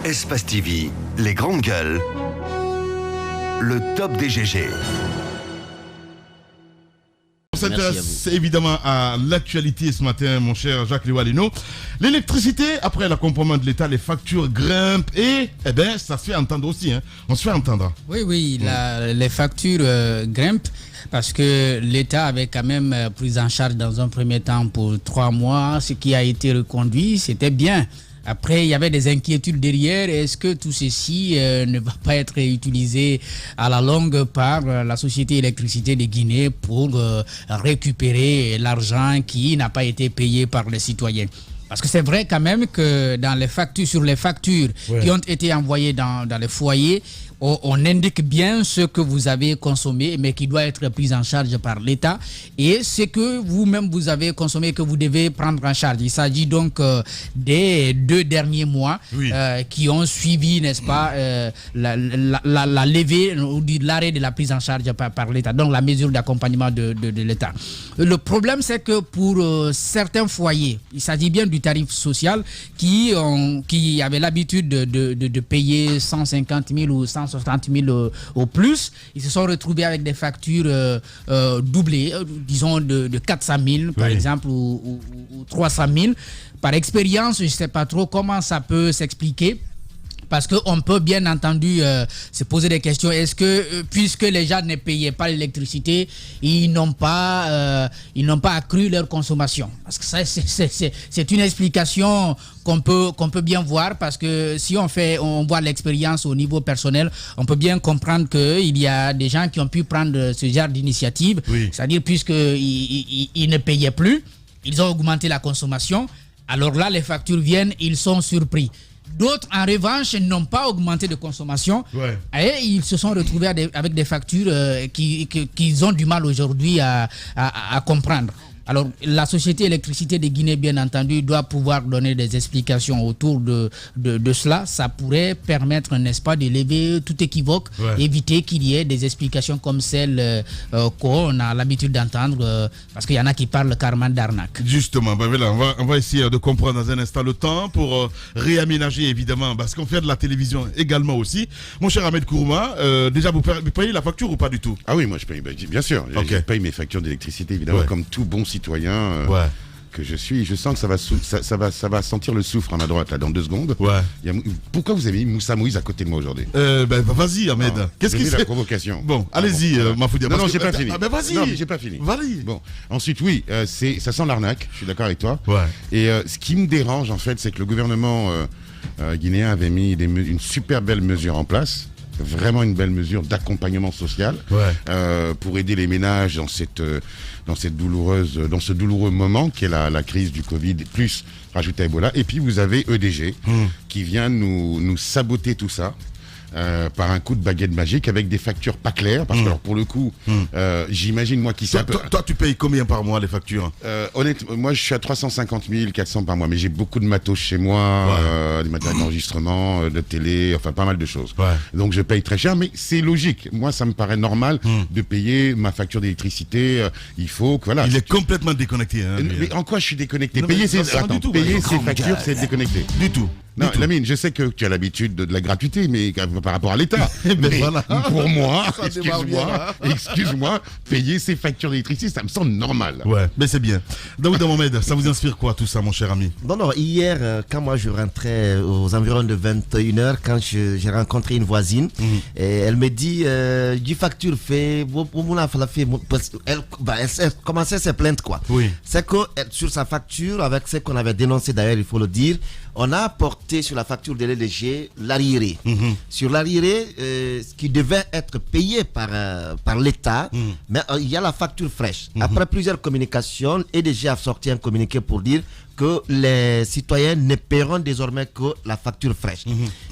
Espace TV, les grandes gueules, le top des GG. On s'intéresse évidemment à l'actualité ce matin, mon cher Jacques Lewalino. L'électricité, après l'accompagnement de l'État, les factures grimpent et, ça se fait entendre aussi. On se fait entendre. Oui, les factures grimpent parce que l'État avait quand même pris en charge dans un premier temps pour 3 mois. Ce qui a été reconduit, c'était bien. Après, il y avait des inquiétudes derrière. Est-ce que tout ceci ne va pas être utilisé à la longue par la Société Électricité de Guinée pour récupérer l'argent qui n'a pas été payé par les citoyens? Parce que c'est vrai quand même que dans les factures, sur les factures qui ont été envoyées dans les foyers, on indique bien ce que vous avez consommé, mais qui doit être pris en charge par l'État, et ce que vous-même vous avez consommé, que vous devez prendre en charge. Il s'agit donc des 2 derniers mois qui ont suivi, n'est-ce pas, la levée ou l'arrêt de la prise en charge par l'État, donc la mesure d'accompagnement de l'État. Le problème, c'est que pour certains foyers, il s'agit bien du tarif social qui avaient l'habitude de payer 150 000 ou 160 000 au plus. Ils se sont retrouvés avec des factures doublées, disons de 400 000 par exemple ou 300 000. Par expérience, je ne sais pas trop comment ça peut s'expliquer. Parce qu'on peut bien entendu se poser des questions. Est-ce que, puisque les gens ne payaient pas l'électricité, ils n'ont pas accru leur consommation? Parce que ça, c'est une explication qu'on peut bien voir, parce que si on voit l'expérience au niveau personnel, on peut bien comprendre qu'il y a des gens qui ont pu prendre ce genre d'initiative. C'est-à-dire, puisqu'ils ne payaient plus, ils ont augmenté la consommation. Alors là, les factures viennent, ils sont surpris. D'autres, en revanche, n'ont pas augmenté de consommation et ils se sont retrouvés avec des factures qu'ils ont du mal aujourd'hui à comprendre. Alors, la Société Électricité de Guinée, bien entendu, doit pouvoir donner des explications autour de cela. Ça pourrait permettre, n'est-ce pas, de lever tout équivoque, éviter qu'il y ait des explications comme celles qu'on a l'habitude d'entendre, parce qu'il y en a qui parlent carrément d'arnaque. Justement, voilà, on va essayer de comprendre dans un instant le temps pour réaménager, évidemment, parce qu'on fait de la télévision également aussi. Mon cher Ahmed Kourouma, déjà, vous payez la facture ou pas du tout? Ah oui, moi je paye, bien sûr. Je paye mes factures d'électricité, évidemment, comme tout bon citoyen que je suis. Je sens que ça va sentir le soufre à ma droite là dans 2 secondes. Pourquoi vous avez mis Moussa Moïse à côté de moi aujourd'hui? Vas-y, Ahmed. Qu'est-ce qui c'est la provocation? Bon, allez-y, Mafoudia. Non, j'ai pas fini. Vas-y. Non, j'ai pas fini. Vas-y. Bon, ensuite, ça sent l'arnaque. Je suis d'accord avec toi. Et ce qui me dérange en fait, c'est que le gouvernement guinéen avait mis une super belle mesure en place. Vraiment une belle mesure d'accompagnement social pour aider les ménages dans ce douloureux moment qui est la crise du Covid, plus rajouter Ebola. Et puis vous avez EDG qui vient nous saboter tout ça. Par un coup de baguette magique avec des factures pas claires, parce que alors pour le coup j'imagine moi qui sais toi tu payes combien par mois les factures? Honnêtement, moi je suis à 350 400 par mois, mais j'ai beaucoup de matos chez moi, des matériels d'enregistrement, de télé, enfin pas mal de choses. Donc je paye très cher, mais c'est logique. Moi ça me paraît normal de payer ma facture d'électricité. Il faut que il est complètement déconnecté. Mais en quoi je suis déconnecté? Payer ses factures, c'est déconnecté. Du tout. Non, Lamine, je sais que tu as l'habitude de la gratuité, mais par rapport à l'État. Mais voilà. Pour moi, excuse-moi, payer ses factures d'électricité, ça me semble normal. Mais c'est bien. Daoud Mohamed, ça vous inspire quoi tout ça, mon cher ami? Non, hier, quand moi je rentrais aux environs de 21h, quand j'ai rencontré une voisine, et elle me dit, du facture fait, elle commençait ses plaintes, quoi. C'est que sur sa facture, avec ce qu'on avait dénoncé d'ailleurs, il faut le dire, on a apporté sur la facture de l'EDG l'arriéré. Sur l'arriéré, ce qui devait être payé par l'État, mais il y a la facture fraîche. Après plusieurs communications, l'EDG a sorti un communiqué pour dire que les citoyens ne paieront désormais que la facture fraîche.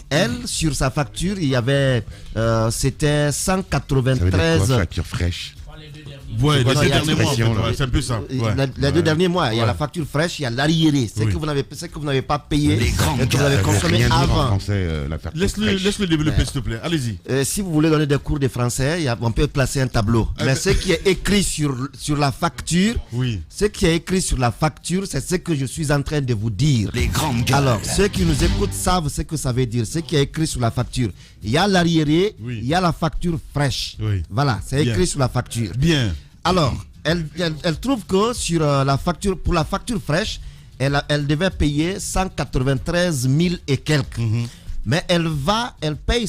Elle, sur sa facture, il y avait, c'était 193... facture fraîche? Ouais, les 2 derniers mois, c'est un peu ça. Les 2 derniers mois, il y a la facture fraîche, il y a l'arriéré, c'est que vous n'avez pas payé, et que vous avez consommé avant. Laisse-le développer, s'il te plaît. Allez-y. Si vous voulez donner des cours de français, on peut placer un tableau. Mais ce qui est écrit sur la facture, ce qui est écrit sur la facture, c'est ce que je suis en train de vous dire. Alors, ceux qui nous écoutent savent ce que ça veut dire. Ce qui est écrit sur la facture. Il y a l'arriéré, il y a la facture fraîche. Voilà, c'est écrit sur la facture. Bien. Alors, elle trouve que sur la facture, pour la facture fraîche, elle devait payer 193 000 et quelques. Mais elle paye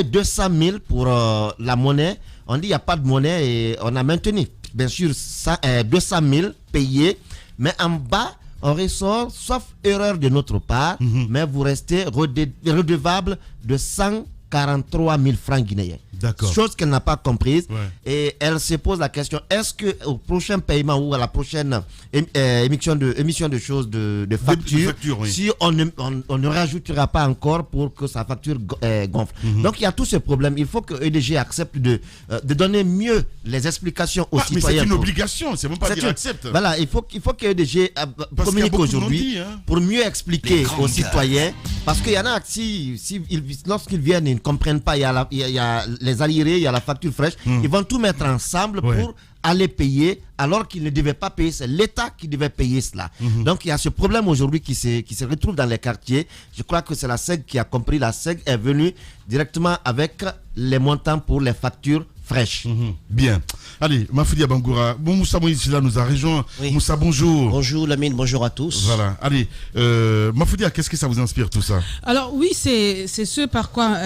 200 000 pour la monnaie. On dit qu'il n'y a pas de monnaie et on a maintenu, bien sûr, 200 000 payés. Mais en bas, on ressort, sauf erreur de notre part, mais vous restez redevable de 143 000 francs guinéens. D'accord. Chose qu'elle n'a pas comprise. Et elle se pose la question, est-ce qu'au prochain paiement ou à la prochaine émission de choses de facture, si on ne rajoutera pas encore pour que sa facture gonfle. Donc il y a tous ces problèmes. Il faut que EDG accepte de donner mieux les explications aux citoyens. Mais c'est une obligation, c'est même pas qu'il accepte. Voilà, il faut que EDG communique aujourd'hui pour mieux expliquer aux citoyens. Parce qu'il y en a qui, lorsqu'ils viennent, ils ne comprennent pas. Il y a les arriérés, il y a la facture fraîche. Ils vont tout mettre ensemble pour aller payer alors qu'ils ne devaient pas payer. C'est l'État qui devait payer cela. Donc il y a ce problème aujourd'hui qui se retrouve dans les quartiers. Je crois que c'est la SEG qui a compris. La SEG est venue directement avec les montants pour les factures fraîches. Bien. Allez, Mafoudi Bangoura. Bon, Moussa Moïse nous a rejoint. Moussa, bonjour. Bonjour Lamine, bonjour à tous. Voilà. Allez, Mafoudi, qu'est-ce que ça vous inspire tout ça? Alors oui, c'est ce par quoi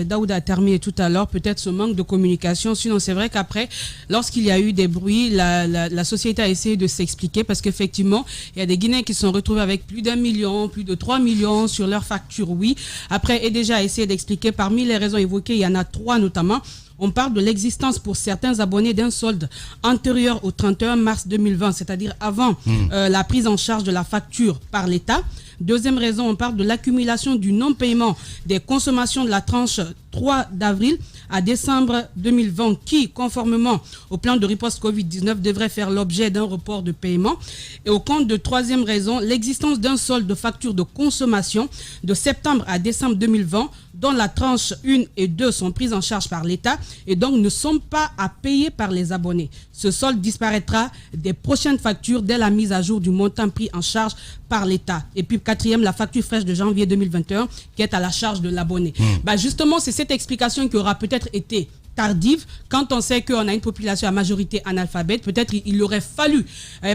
Daouda a terminé tout à l'heure, peut-être ce manque de communication. Sinon, c'est vrai qu'après, lorsqu'il y a eu des bruits, la société a essayé de s'expliquer parce qu'effectivement, il y a des Guinéens qui se sont retrouvés avec plus d'1 million, plus de 3 millions sur leur facture, oui. Après, EDG a essayé d'expliquer, parmi les raisons évoquées, il y en a 3 notamment. On parle de l'existence pour certains abonnés d'un solde antérieur au 31 mars 2020, c'est-à-dire avant la prise en charge de la facture par l'État. Deuxième raison, on parle de l'accumulation du non-paiement des consommations de la tranche 3 d'avril à décembre 2020 qui, conformément au plan de riposte Covid-19, devrait faire l'objet d'un report de paiement. Et au compte de troisième raison, l'existence d'un solde de facture de consommation de septembre à décembre 2020 dont la tranche 1 et 2 sont prises en charge par l'État et donc ne sont pas à payer par les abonnés. Ce solde disparaîtra des prochaines factures dès la mise à jour du montant pris en charge par l'État. Et puis quatrième, la facture fraîche de janvier 2021 qui est à la charge de l'abonné. Justement, c'est cette explication qui aura peut-être été tardive quand on sait qu'on a une population à majorité analphabète. Peut-être il aurait fallu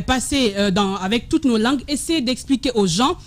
passer avec toutes nos langues, essayer d'expliquer aux gens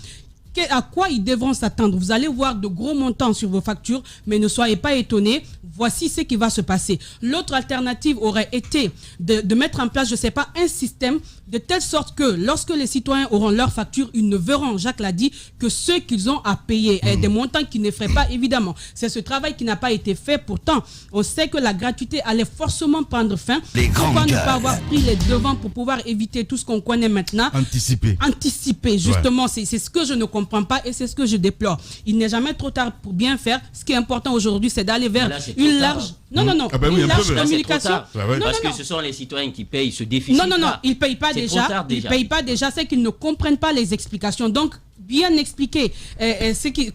à quoi ils devront s'attendre. Vous allez voir de gros montants sur vos factures, mais ne soyez pas étonnés. Voici ce qui va se passer. L'autre alternative aurait été de mettre en place, je ne sais pas, un système de telle sorte que lorsque les citoyens auront leur facture, ils ne verront, Jacques l'a dit, que ceux qu'ils ont à payer, des montants qu'ils ne feraient pas, évidemment. C'est ce travail qui n'a pas été fait. Pourtant, on sait que la gratuité allait forcément prendre fin. Pourquoi ne pas avoir pris les devants pour pouvoir éviter tout ce qu'on connaît maintenant? Anticiper, justement, c'est ce que je ne comprends pas et c'est ce que je déplore. Il n'est jamais trop tard pour bien faire. Ce qui est important aujourd'hui, c'est d'aller vers une large... une large communication. Parce que ce sont les citoyens qui payent ce déficit. Non, ils ne payent pas déjà. Ils ne payent pas déjà, c'est qu'ils ne comprennent pas les explications. Donc, bien expliquer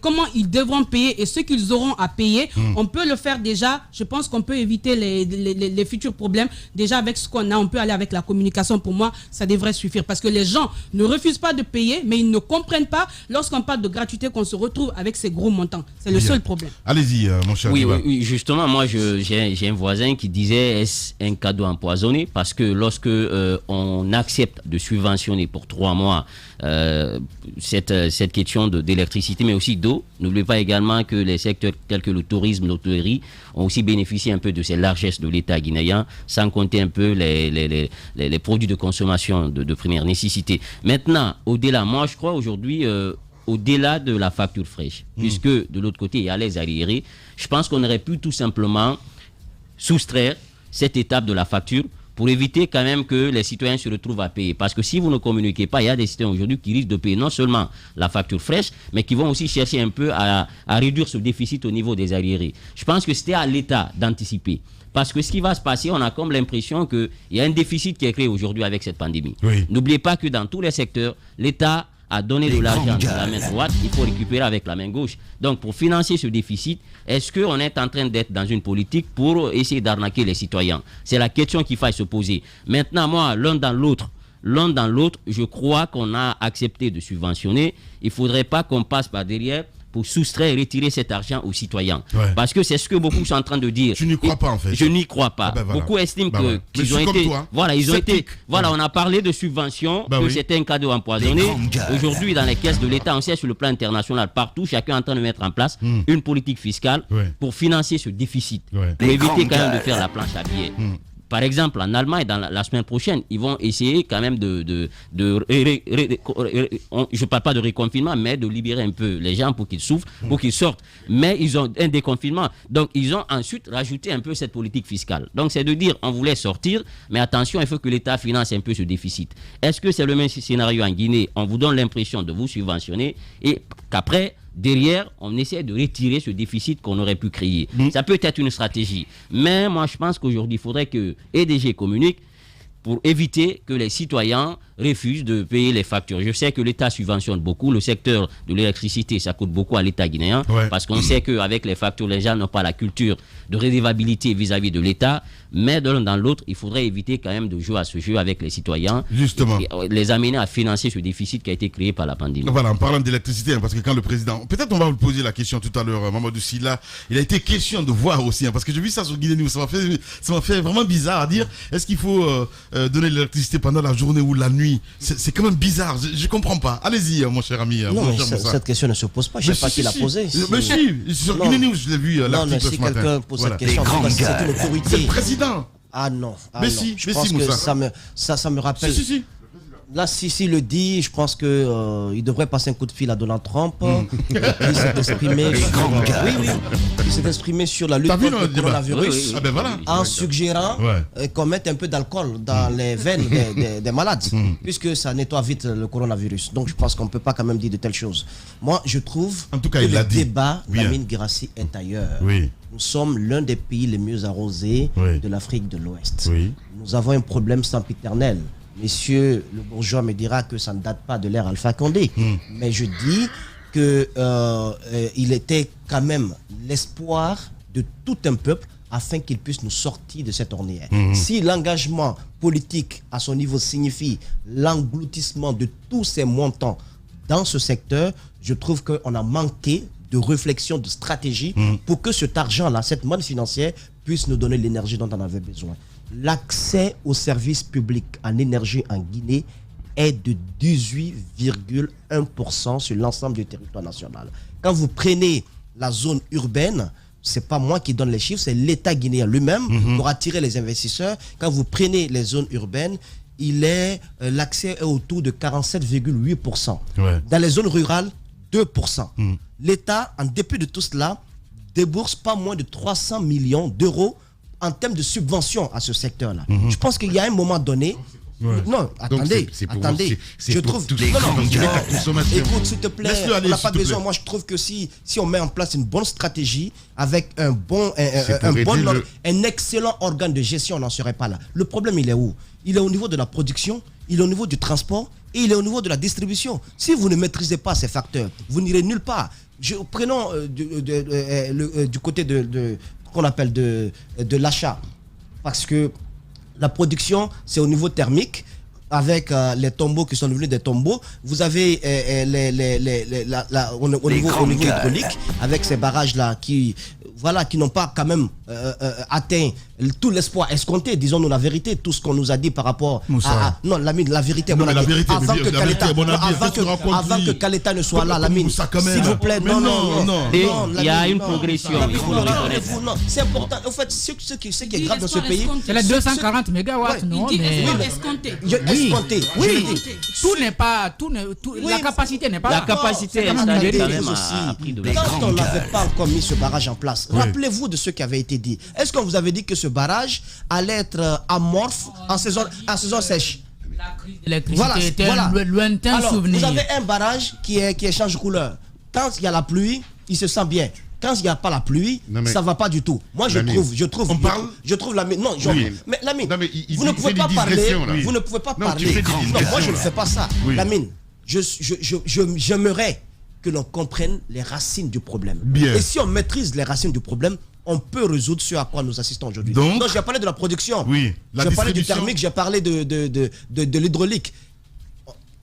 comment ils devront payer et ce qu'ils auront à payer, on peut le faire déjà. Je pense qu'on peut éviter les futurs problèmes. Déjà, avec ce qu'on a, on peut aller avec la communication. Pour moi, ça devrait suffire parce que les gens ne refusent pas de payer, mais ils ne comprennent pas lorsqu'on parle de gratuité qu'on se retrouve avec ces gros montants. C'est le seul problème. Allez-y, mon cher. Oui, justement, moi, j'ai un voisin qui disait est-ce un cadeau empoisonné? Parce que lorsque on accepte de subventionner pour 3 mois cette question d'électricité, mais aussi d'eau. N'oubliez pas également que les secteurs tels que le tourisme, l'hôtellerie ont aussi bénéficié un peu de ces largesses de l'État guinéen, sans compter un peu les produits de consommation de première nécessité. Maintenant, au-delà, moi je crois aujourd'hui, au-delà de la facture fraîche, puisque de l'autre côté, il y a les arriérés, je pense qu'on aurait pu tout simplement soustraire cette étape de la facture pour éviter quand même que les citoyens se retrouvent à payer. Parce que si vous ne communiquez pas, il y a des citoyens aujourd'hui qui risquent de payer non seulement la facture fraîche, mais qui vont aussi chercher un peu à réduire ce déficit au niveau des arriérés. Je pense que c'était à l'État d'anticiper. Parce que ce qui va se passer, on a comme l'impression qu'il y a un déficit qui est créé aujourd'hui avec cette pandémie. Oui. N'oubliez pas que dans tous les secteurs, l'État a donné de l'argent de la main droite, il faut récupérer avec la main gauche. Donc pour financer ce déficit, est-ce qu'on est en train d'être dans une politique pour essayer d'arnaquer les citoyens? C'est la question qu'il faut se poser. Maintenant, moi, l'un dans l'autre, je crois qu'on a accepté de subventionner. Il ne faudrait pas qu'on passe par derrière pour soustraire et retirer cet argent aux citoyens. Ouais. Parce que c'est ce que beaucoup sont en train de dire. Tu n'y crois pas en fait. Je n'y crois pas. Voilà. Beaucoup estiment qu'ils ont été... Voilà, ils ont été... Voilà, on a parlé de subventions, que c'était un cadeau empoisonné. Aujourd'hui, dans les caisses de l'État, on sait sur le plan international, partout, chacun est en train de mettre en place une politique fiscale pour financer ce déficit. Pour éviter quand même de faire la planche à billets. Par exemple, en Allemagne, dans la semaine prochaine, ils vont essayer quand même je ne parle pas de reconfinement, mais de libérer un peu les gens pour qu'ils souffrent, pour qu'ils sortent. Mais ils ont un déconfinement. Donc, ils ont ensuite rajouté un peu cette politique fiscale. Donc, c'est de dire, on voulait sortir, mais attention, il faut que l'État finance un peu ce déficit. Est-ce que c'est le même scénario en Guinée? On vous donne l'impression de vous subventionner et qu'après, derrière, on essaie de retirer ce déficit qu'on aurait pu créer. Ça peut être une stratégie. Mais moi, je pense qu'aujourd'hui, il faudrait que EDG communique pour éviter que les citoyens refusent de payer les factures. Je sais que l'État subventionne beaucoup. Le secteur de l'électricité, ça coûte beaucoup à l'État guinéen. Parce qu'on sait qu'avec les factures, les gens n'ont pas la culture de redevabilité vis-à-vis de l'État. Mais de l'un dans l'autre, il faudrait éviter quand même de jouer à ce jeu avec les citoyens. Justement. Et les amener à financer ce déficit qui a été créé par la pandémie. Voilà, en parlant d'électricité, parce que quand le président... Peut-être on va vous poser la question tout à l'heure, Mamadou Sylla. Il a été question de voir aussi, parce que j'ai vu ça sur Guinée News. Ça m'a fait vraiment bizarre à dire. Est-ce qu'il faut donner l'électricité pendant la journée ou la nuit? C'est quand même bizarre. Je ne comprends pas. Allez-y, mon cher ami. Non, cette question ne se pose pas. Je ne sais pas qui l'a posée. Mais si, sur Guinée News, je l'ai vu l'article ce matin. Si quelqu'un pose cette question, c'est une autorité. C'est le président. Ah non. Mais si, je pense que ça me rappelle. Si. Là, si le dit, je pense que il devrait passer un coup de fil à Donald Trump. Il s'est exprimé sur la lutte contre le coronavirus en suggérant qu'on mette un peu d'alcool dans les veines des malades, puisque ça nettoie vite le coronavirus. Donc, je pense qu'on ne peut pas quand même dire de telles choses. Moi, je trouve que le débat, Lamine Guirassy, est ailleurs. Nous sommes l'un des pays les mieux arrosés de l'Afrique de l'Ouest. Nous avons un problème sempiternel. Monsieur le bourgeois me dira que ça ne date pas de l'ère Alpha Condé. Mais je dis qu'il était quand même l'espoir de tout un peuple afin qu'il puisse nous sortir de cette ornière. Si l'engagement politique à son niveau signifie l'engloutissement de tous ces montants dans ce secteur, je trouve qu'on a manqué de réflexion, de stratégie pour que cet argent-là, cette manne financière, puisse nous donner l'énergie dont on avait besoin. L'accès aux services publics en énergie en Guinée est de 18,1% sur l'ensemble du territoire national. Quand vous prenez la zone urbaine, c'est pas moi qui donne les chiffres, c'est l'État guinéen lui-même pour attirer les investisseurs. Quand vous prenez les zones urbaines, l'accès est autour de 47,8%. Dans les zones rurales, 2%. L'État, en dépit de tout cela, débourse pas moins de 300 millions d'euros en termes de subvention à ce secteur-là. Je pense qu'il y a un moment donné... Non, attendez. Je trouve... Écoute, s'il te plaît, on n'a pas besoin. Moi, je trouve que si on met en place une bonne stratégie avec un excellent organe de gestion, on n'en serait pas là. Le problème, il est où? Il est au niveau de la production, il est au niveau du transport et il est au niveau de la distribution. Si vous ne maîtrisez pas ces facteurs, vous n'irez nulle part. Prenons du côté qu'on appelle de l'achat, parce que la production, c'est au niveau thermique, avec les tombeaux qui sont devenus des tombeaux. Vous avez au niveau hydraulique, avec ces barrages-là qui n'ont pas quand même atteint tout l'espoir escompté, disons-nous la vérité, tout ce qu'on nous a dit par rapport à... Non, Lamine, la vérité, avant que Kaleta ne soit là, Lamine, s'il vous plaît, non. Il y a une progression, il faut le reconnaître. C'est important. En fait, ce qui est grave dans ce pays... C'est les 240 mégawatts, non? Escompté. Oui, tout n'est pas... La capacité n'est pas... La capacité est quand on n'avait pas encore mis ce barrage en place, Rappelez-vous de ce qui avait été dit. Est-ce qu'on vous avait dit que ce barrage allait être amorphe en saison sèche? La crise de l'électricité était un lointain Alors, souvenir. vous avez un barrage qui change couleur. Quand il y a la pluie, il se sent bien. Quand il n'y a pas la pluie, ça ne va pas du tout. Moi, je trouve la mine. Non, mais la mine, vous ne pouvez pas parler. Vous ne pouvez pas parler. Non, moi, je ne fais pas ça. La mine, j'aimerais que l'on comprenne les racines du problème. Et si on maîtrise les racines du problème, on peut résoudre ce à quoi nous assistons aujourd'hui. Donc, j'ai parlé de la production. J'ai parlé du thermique, j'ai parlé de l'hydraulique.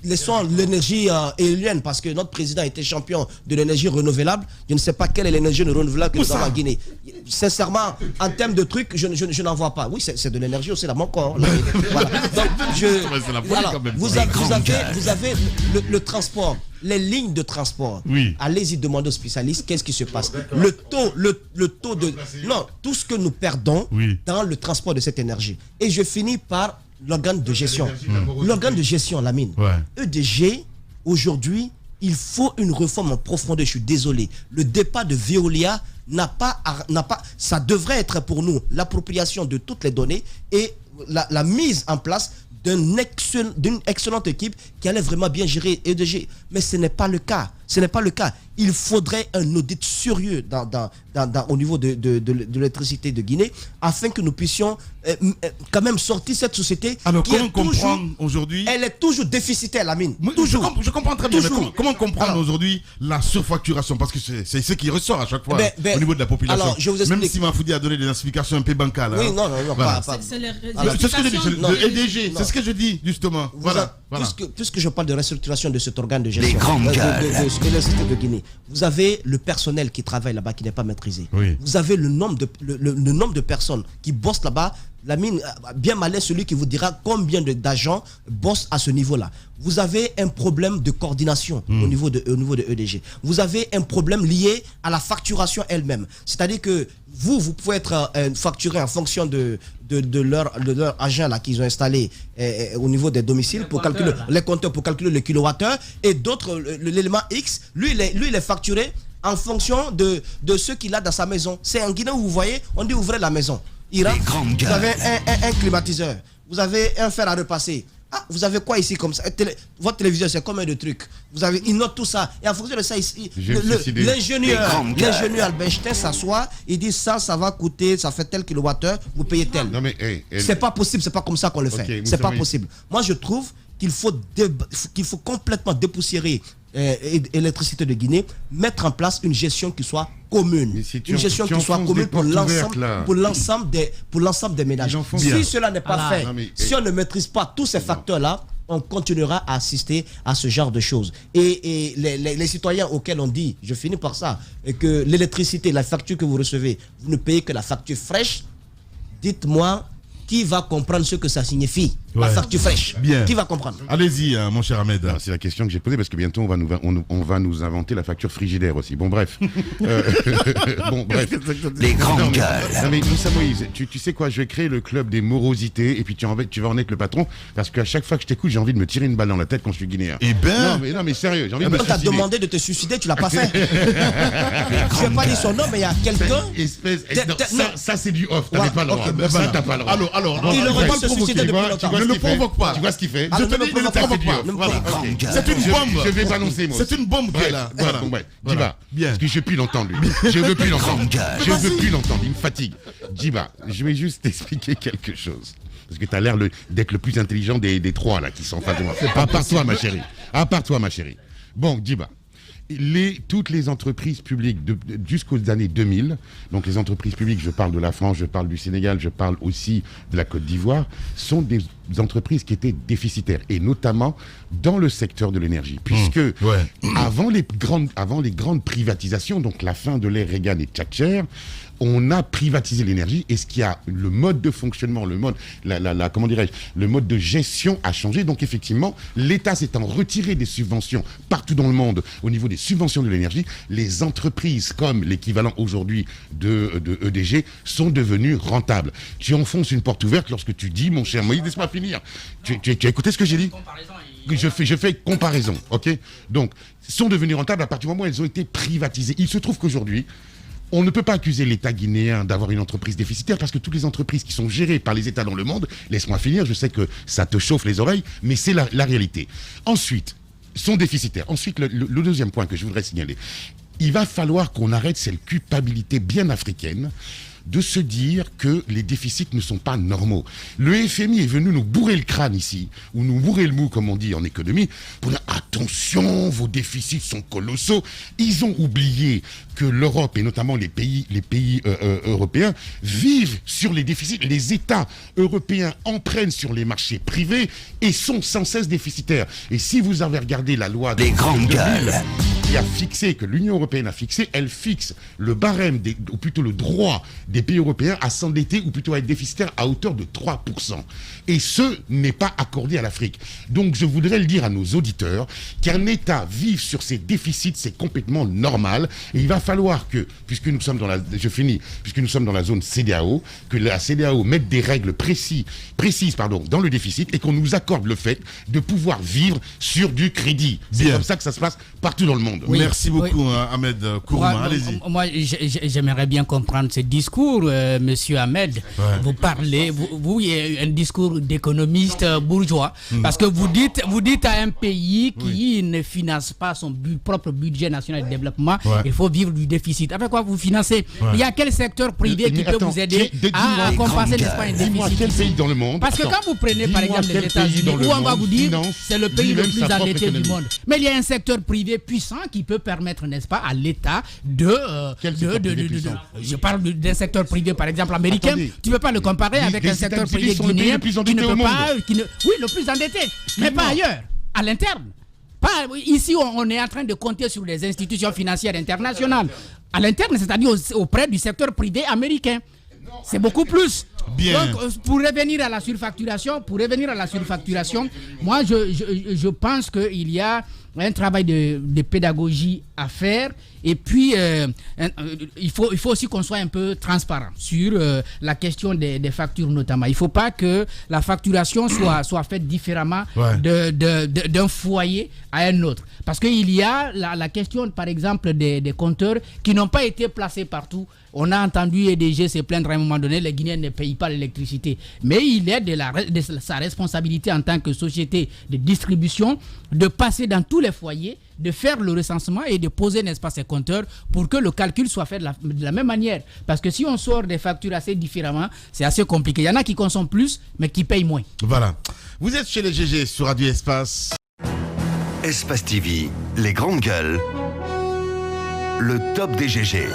Laissons l'énergie éolienne, parce que notre président était champion de l'énergie renouvelable. Je ne sais pas quelle est l'énergie renouvelable que nous avons en Guinée. Sincèrement, en termes de trucs, je n'en vois pas. Oui, c'est de l'énergie aussi, là, mon corps. Voilà. Donc, vous avez le transport, les lignes de transport. Allez-y demander aux spécialistes qu'est-ce qui se passe. Le taux de... Non, tout ce que nous perdons dans le transport de cette énergie. Et je finis par... l'organe de gestion. L'organe de gestion, la mine. EDG, aujourd'hui, il faut une réforme en profondeur. Je suis désolé. Le départ de Veolia n'a pas... Ça devrait être pour nous l'appropriation de toutes les données et la mise en place d'une excellente équipe qui allait vraiment bien gérer EDG. Mais ce n'est pas le cas. Ce n'est pas le cas. Il faudrait un audit sérieux au niveau de l'électricité de Guinée afin que nous puissions quand même sortir cette société. Alors comment comprendre aujourd'hui? Elle est toujours déficitaire, la mine. Toujours. Je comprends très bien. Mais comment comprendre aujourd'hui la surfacturation? Parce que c'est ce qui ressort à chaque fois au niveau de la population. Alors, je vous explique. Même si Mafoudi a donné des explications un peu bancales. Oui, non, voilà. pas. C'est ce que je dis. Le EDG, c'est ce que je dis justement. Voilà. Puisque je parle de restructuration de cet organe de gestion de Guinée, vous avez le personnel qui travaille là-bas qui n'est pas maîtrisé. Vous avez le nombre de personnes qui bossent là-bas. La mine, bien malin celui qui vous dira combien d'agents bossent à ce niveau-là. Vous avez un problème de coordination au niveau de EDG. Vous avez un problème lié à la facturation elle-même. C'est-à-dire que vous pouvez être facturé en fonction de leur agent là qu'ils ont installé au niveau des domiciles pour calculer les compteurs, pour calculer le kilowattheure, et d'autres, l'élément X, lui il est facturé en fonction de ce qu'il a dans sa maison. C'est en Guinée où vous voyez, on dit ouvrez la maison. Vous avez un climatiseur, vous avez un fer à repasser. Ah, vous avez quoi ici comme ça? Votre téléviseur, c'est combien de trucs? Il note tout ça. Et en fonction de ça, l'ingénieur Albeinstein s'assoit, il dit ça va coûter, ça fait tel kilowattheure, vous payez tel. Non, mais, c'est pas possible, c'est pas comme ça qu'on le fait. C'est pas possible. Moi, je trouve qu'il faut complètement dépoussiérer l'électricité de Guinée, mettre en place une gestion qui soit commune, une gestion qui soit commune pour l'ensemble des ménages. Si cela n'est pas fait, si on ne maîtrise pas tous ces facteurs-là, on continuera à assister à ce genre de choses. Et les citoyens auxquels on dit, je finis par ça, que l'électricité, la facture que vous recevez, vous ne payez que la facture fraîche, dites-moi, qui va comprendre ce que ça signifie, la facture fraîche? Qui va comprendre? Allez-y, mon cher Ahmed. C'est la question que j'ai posée, parce que bientôt on va nous inventer la facture frigidaire aussi. Bon bref. Les grandes gueules. Non mais Moussa Moïse, tu sais quoi, je vais créer le club des morosités et puis tu vas en être le patron, parce qu'à chaque fois que je t'écoute, j'ai envie de me tirer une balle dans la tête quand je suis guinéen. Non mais sérieux, j'ai envie de me suicider. On t'a demandé de te suicider, tu l'as pas fait. Je n'ai pas dit son nom, mais il y a quelqu'un. Ça c'est du off, t'avais pas le droit. Ça t'as pas le droit. Alors, il aurait dû se suicider depuis longtemps. Ne le provoque pas. Tu vois ce qu'il fait? Je te dis, ne le provoque pas. C'est une bombe. Je vais balancer, moi. C'est une bombe qui est là. Voilà. Djiba, parce que je ne veux plus l'entendre, lui. Je veux plus l'entendre. Je veux plus l'entendre. Il me fatigue. Djiba, je vais juste t'expliquer quelque chose. Parce que tu as l'air d'être le plus intelligent des trois, là, qui sont en face de moi. À part toi, ma chérie. Bon, Djiba. Toutes les entreprises publiques jusqu'aux années 2000, donc les entreprises publiques, je parle de la France, je parle du Sénégal, je parle aussi de la Côte d'Ivoire, sont des entreprises qui étaient déficitaires, et notamment dans le secteur de l'énergie, puisque avant les grandes privatisations, donc la fin de l'ère Reagan et Thatcher, on a privatisé l'énergie, et ce qui a le mode de fonctionnement, le mode de gestion a changé. Donc effectivement, l'État s'étant retiré des subventions partout dans le monde au niveau des subventions de l'énergie, les entreprises comme l'équivalent aujourd'hui de EDG sont devenues rentables. Tu enfonces une porte ouverte lorsque tu dis, mon cher Moïse, laisse-moi finir. Tu as écouté ce que j'ai dit? Je fais comparaison, ok? Donc, sont devenues rentables à partir du moment où elles ont été privatisées. Il se trouve qu'aujourd'hui, on ne peut pas accuser l'État guinéen d'avoir une entreprise déficitaire parce que toutes les entreprises qui sont gérées par les États dans le monde, laisse-moi finir, je sais que ça te chauffe les oreilles, mais c'est la réalité. Ensuite, sont déficitaires. Ensuite, le deuxième point que je voudrais signaler, il va falloir qu'on arrête cette culpabilité bien africaine de se dire que les déficits ne sont pas normaux. Le FMI est venu nous bourrer le crâne ici, ou nous bourrer le mou, comme on dit en économie, pour dire attention, vos déficits sont colossaux. Ils ont oublié que l'Europe, et notamment les pays européens, vivent sur les déficits. Les États européens empruntent sur les marchés privés et sont sans cesse déficitaires. Et si vous avez regardé la loi des grandes gueules qui a fixé, que l'Union européenne a fixé, elle fixe le barème, ou plutôt le droit des pays européens à s'endetter ou plutôt à être déficitaire à hauteur de 3%. Et ce n'est pas accordé à l'Afrique. Donc je voudrais le dire à nos auditeurs, qu'un État vive sur ses déficits, c'est complètement normal. Et il va falloir que, puisque nous sommes dans la zone CEDEAO, que la CEDEAO mette des règles précises dans le déficit et qu'on nous accorde le fait de pouvoir vivre sur du crédit. C'est comme ça que ça se passe partout dans le monde. Oui. Merci beaucoup, Ahmed Kourouma. Allez-y. Moi, j'aimerais bien comprendre ce discours, monsieur Ahmed. Ouais. Vous parlez, vous, il y a un discours d'économiste bourgeois, parce que vous dites à un pays qui ne finance pas son propre budget national de développement, il faut vivre du déficit. Avec quoi vous financez? Il y a quel secteur privé qui peut vous aider à compenser l'espace déficit? Dis-moi quel pays dans le monde? Parce que quand vous prenez par exemple les États-Unis, où on va vous dire c'est le pays le plus endetté du monde, mais il y a un secteur privé puissant qui peut permettre, n'est-ce pas, à l'État je parle d'un secteur privé par exemple américain. Attendez, tu ne peux pas le comparer avec un secteur privé guinéen qui ne peut pas, oui, le plus endetté, mais pas ailleurs, à l'interne. Ici, on est en train de compter sur les institutions financières internationales. À l'interne, c'est-à-dire auprès du secteur privé américain. C'est beaucoup plus. Bien. Donc, pour revenir à la surfacturation, moi, je pense qu'il y a un travail de pédagogie à faire. Et puis, il faut aussi qu'on soit un peu transparent sur la question des factures notamment. Il ne faut pas que la facturation soit faite différemment d'un foyer à un autre. Parce qu'il y a la question, par exemple, des compteurs qui n'ont pas été placés partout. On a entendu EDG se plaindre à un moment donné, les Guinéens ne payent pas l'électricité. Mais il est de sa responsabilité en tant que société de distribution de passer dans tous les foyers, de faire le recensement et de poser, n'est-ce pas, ces compteurs pour que le calcul soit fait de la même manière. Parce que si on sort des factures assez différemment, c'est assez compliqué. Il y en a qui consomment plus, mais qui payent moins. Voilà. Vous êtes chez les GG sur Radio Espace. Espace TV, les grandes gueules, le top des GG.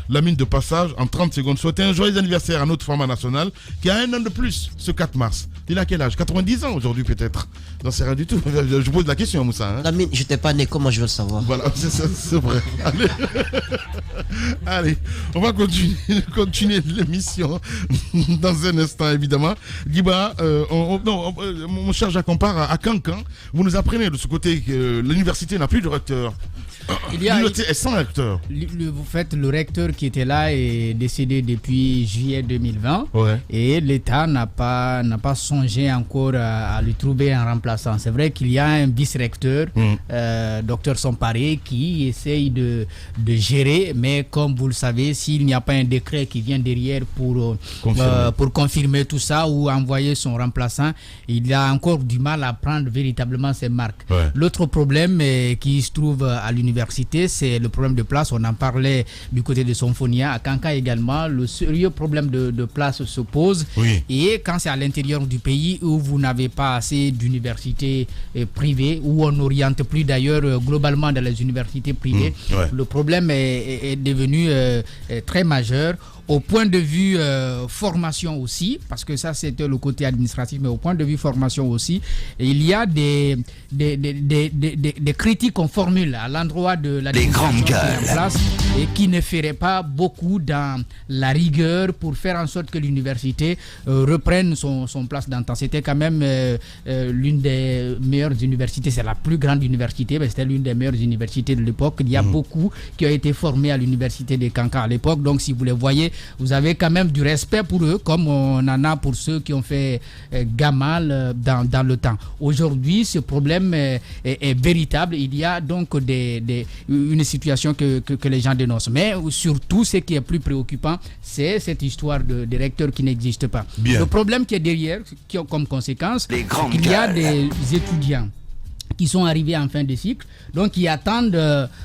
La mine de passage, en 30 secondes, souhaiter un joyeux anniversaire à notre format national qui a un an de plus ce 4 mars. Il a quel âge? 90 ans aujourd'hui peut-être? Non, c'est rien du tout. Je pose la question, Moussa. Hein? La mine, je n'étais pas né, comment je veux le savoir? Voilà, c'est vrai. Allez, on va continuer l'émission dans un instant, évidemment. Guiba, mon cher Jacques, on part à Cancan. Vous nous apprenez de ce côté que l'université n'a plus de recteur. L'université est sans recteur. Vous faites le recteur qui était là est décédé depuis juillet 2020 et l'État n'a pas songé encore à lui trouver un remplaçant. C'est vrai qu'il y a un vice-recteur, docteur Somparé, qui essaye de gérer, mais comme vous le savez, s'il n'y a pas un décret qui vient derrière pour confirmer tout ça ou envoyer son remplaçant, il a encore du mal à prendre véritablement ses marques. L'autre problème qui se trouve à l'université, c'est le problème de place. On en parlait du côté de Sonfonia, à Kanka également. Le sérieux problème de place se pose. Et quand c'est à l'intérieur du pays où vous n'avez pas assez d'universités privées, où on n'oriente plus d'ailleurs globalement dans les universités privées, le problème est devenu très majeur. Au point de vue formation aussi, parce que ça c'était le côté administratif, mais au point de vue formation aussi, il y a des critiques qu'on formule à l'endroit de la grandes gueules en place. et qui ne ferait pas beaucoup dans la rigueur pour faire en sorte que l'université reprenne son place d'antan. C'était quand même l'une des meilleures universités, c'est la plus grande université, mais c'était l'une des meilleures universités de l'époque. Il y a beaucoup qui ont été formés à l'université de Kankan à l'époque, donc si vous les voyez, vous avez quand même du respect pour eux, comme on en a pour ceux qui ont fait Gamal dans le temps. Aujourd'hui, ce problème est véritable. Il y a donc une situation que les gens dénoncent. Mais surtout, ce qui est plus préoccupant, c'est cette histoire de recteurs qui n'existe pas. Bien. Le problème qui est derrière, qui a comme conséquence, c'est qu'il y a des étudiants qui sont arrivés en fin de cycle, donc qui attendent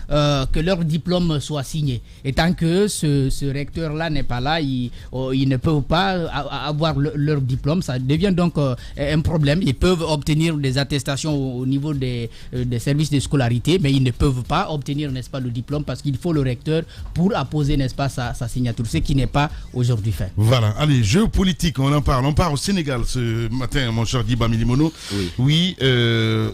que leur diplôme soit signé. Et tant que ce recteur-là n'est pas là, ils ne peuvent pas avoir leur diplôme. Ça devient donc un problème. Ils peuvent obtenir des attestations au niveau des services de scolarité, mais ils ne peuvent pas obtenir, n'est-ce pas, le diplôme parce qu'il faut le recteur pour apposer, n'est-ce pas, sa signature, ce qui n'est pas aujourd'hui fait. Voilà. Allez, géopolitique, on en parle. On part au Sénégal ce matin, mon cher Diba Milimono. Oui,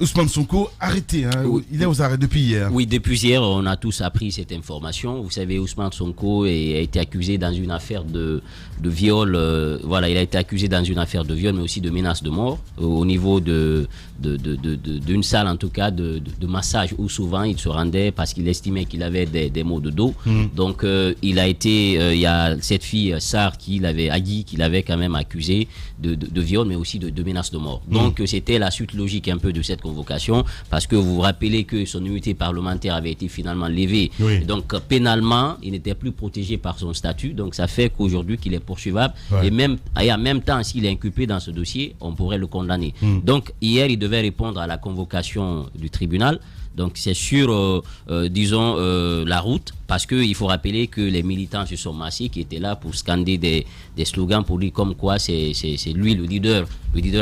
Ousmane Sonko arrêté, hein. Oui. Il est aux arrêts depuis hier. Oui, depuis hier, on a tous appris cette information. Vous savez, Ousmane Sonko a été accusé dans une affaire de viol. Voilà, il a été accusé dans une affaire de viol, mais aussi de menace de mort au niveau d'une salle, en tout cas, de massage où souvent il se rendait parce qu'il estimait qu'il avait des maux de dos. Donc, il a été, il y a cette fille, Sarr, Agui, qui l'avait quand même accusé de viol, mais aussi de menace de mort. Donc, c'était la suite logique un peu de cette convocation. Parce que vous vous rappelez que son immunité parlementaire avait été finalement levée. Oui. Donc, pénalement, il n'était plus protégé par son statut. Donc, ça fait qu'aujourd'hui, qu'il est poursuivable. Ouais. Et en même temps, s'il est inculpé dans ce dossier, on pourrait le condamner. Donc, hier, il devait répondre à la convocation du tribunal. Donc, c'est sur, disons, la route. Parce qu'il faut rappeler que les militants se sont massés, qui étaient là pour scander des slogans pour dire comme quoi c'est lui le leader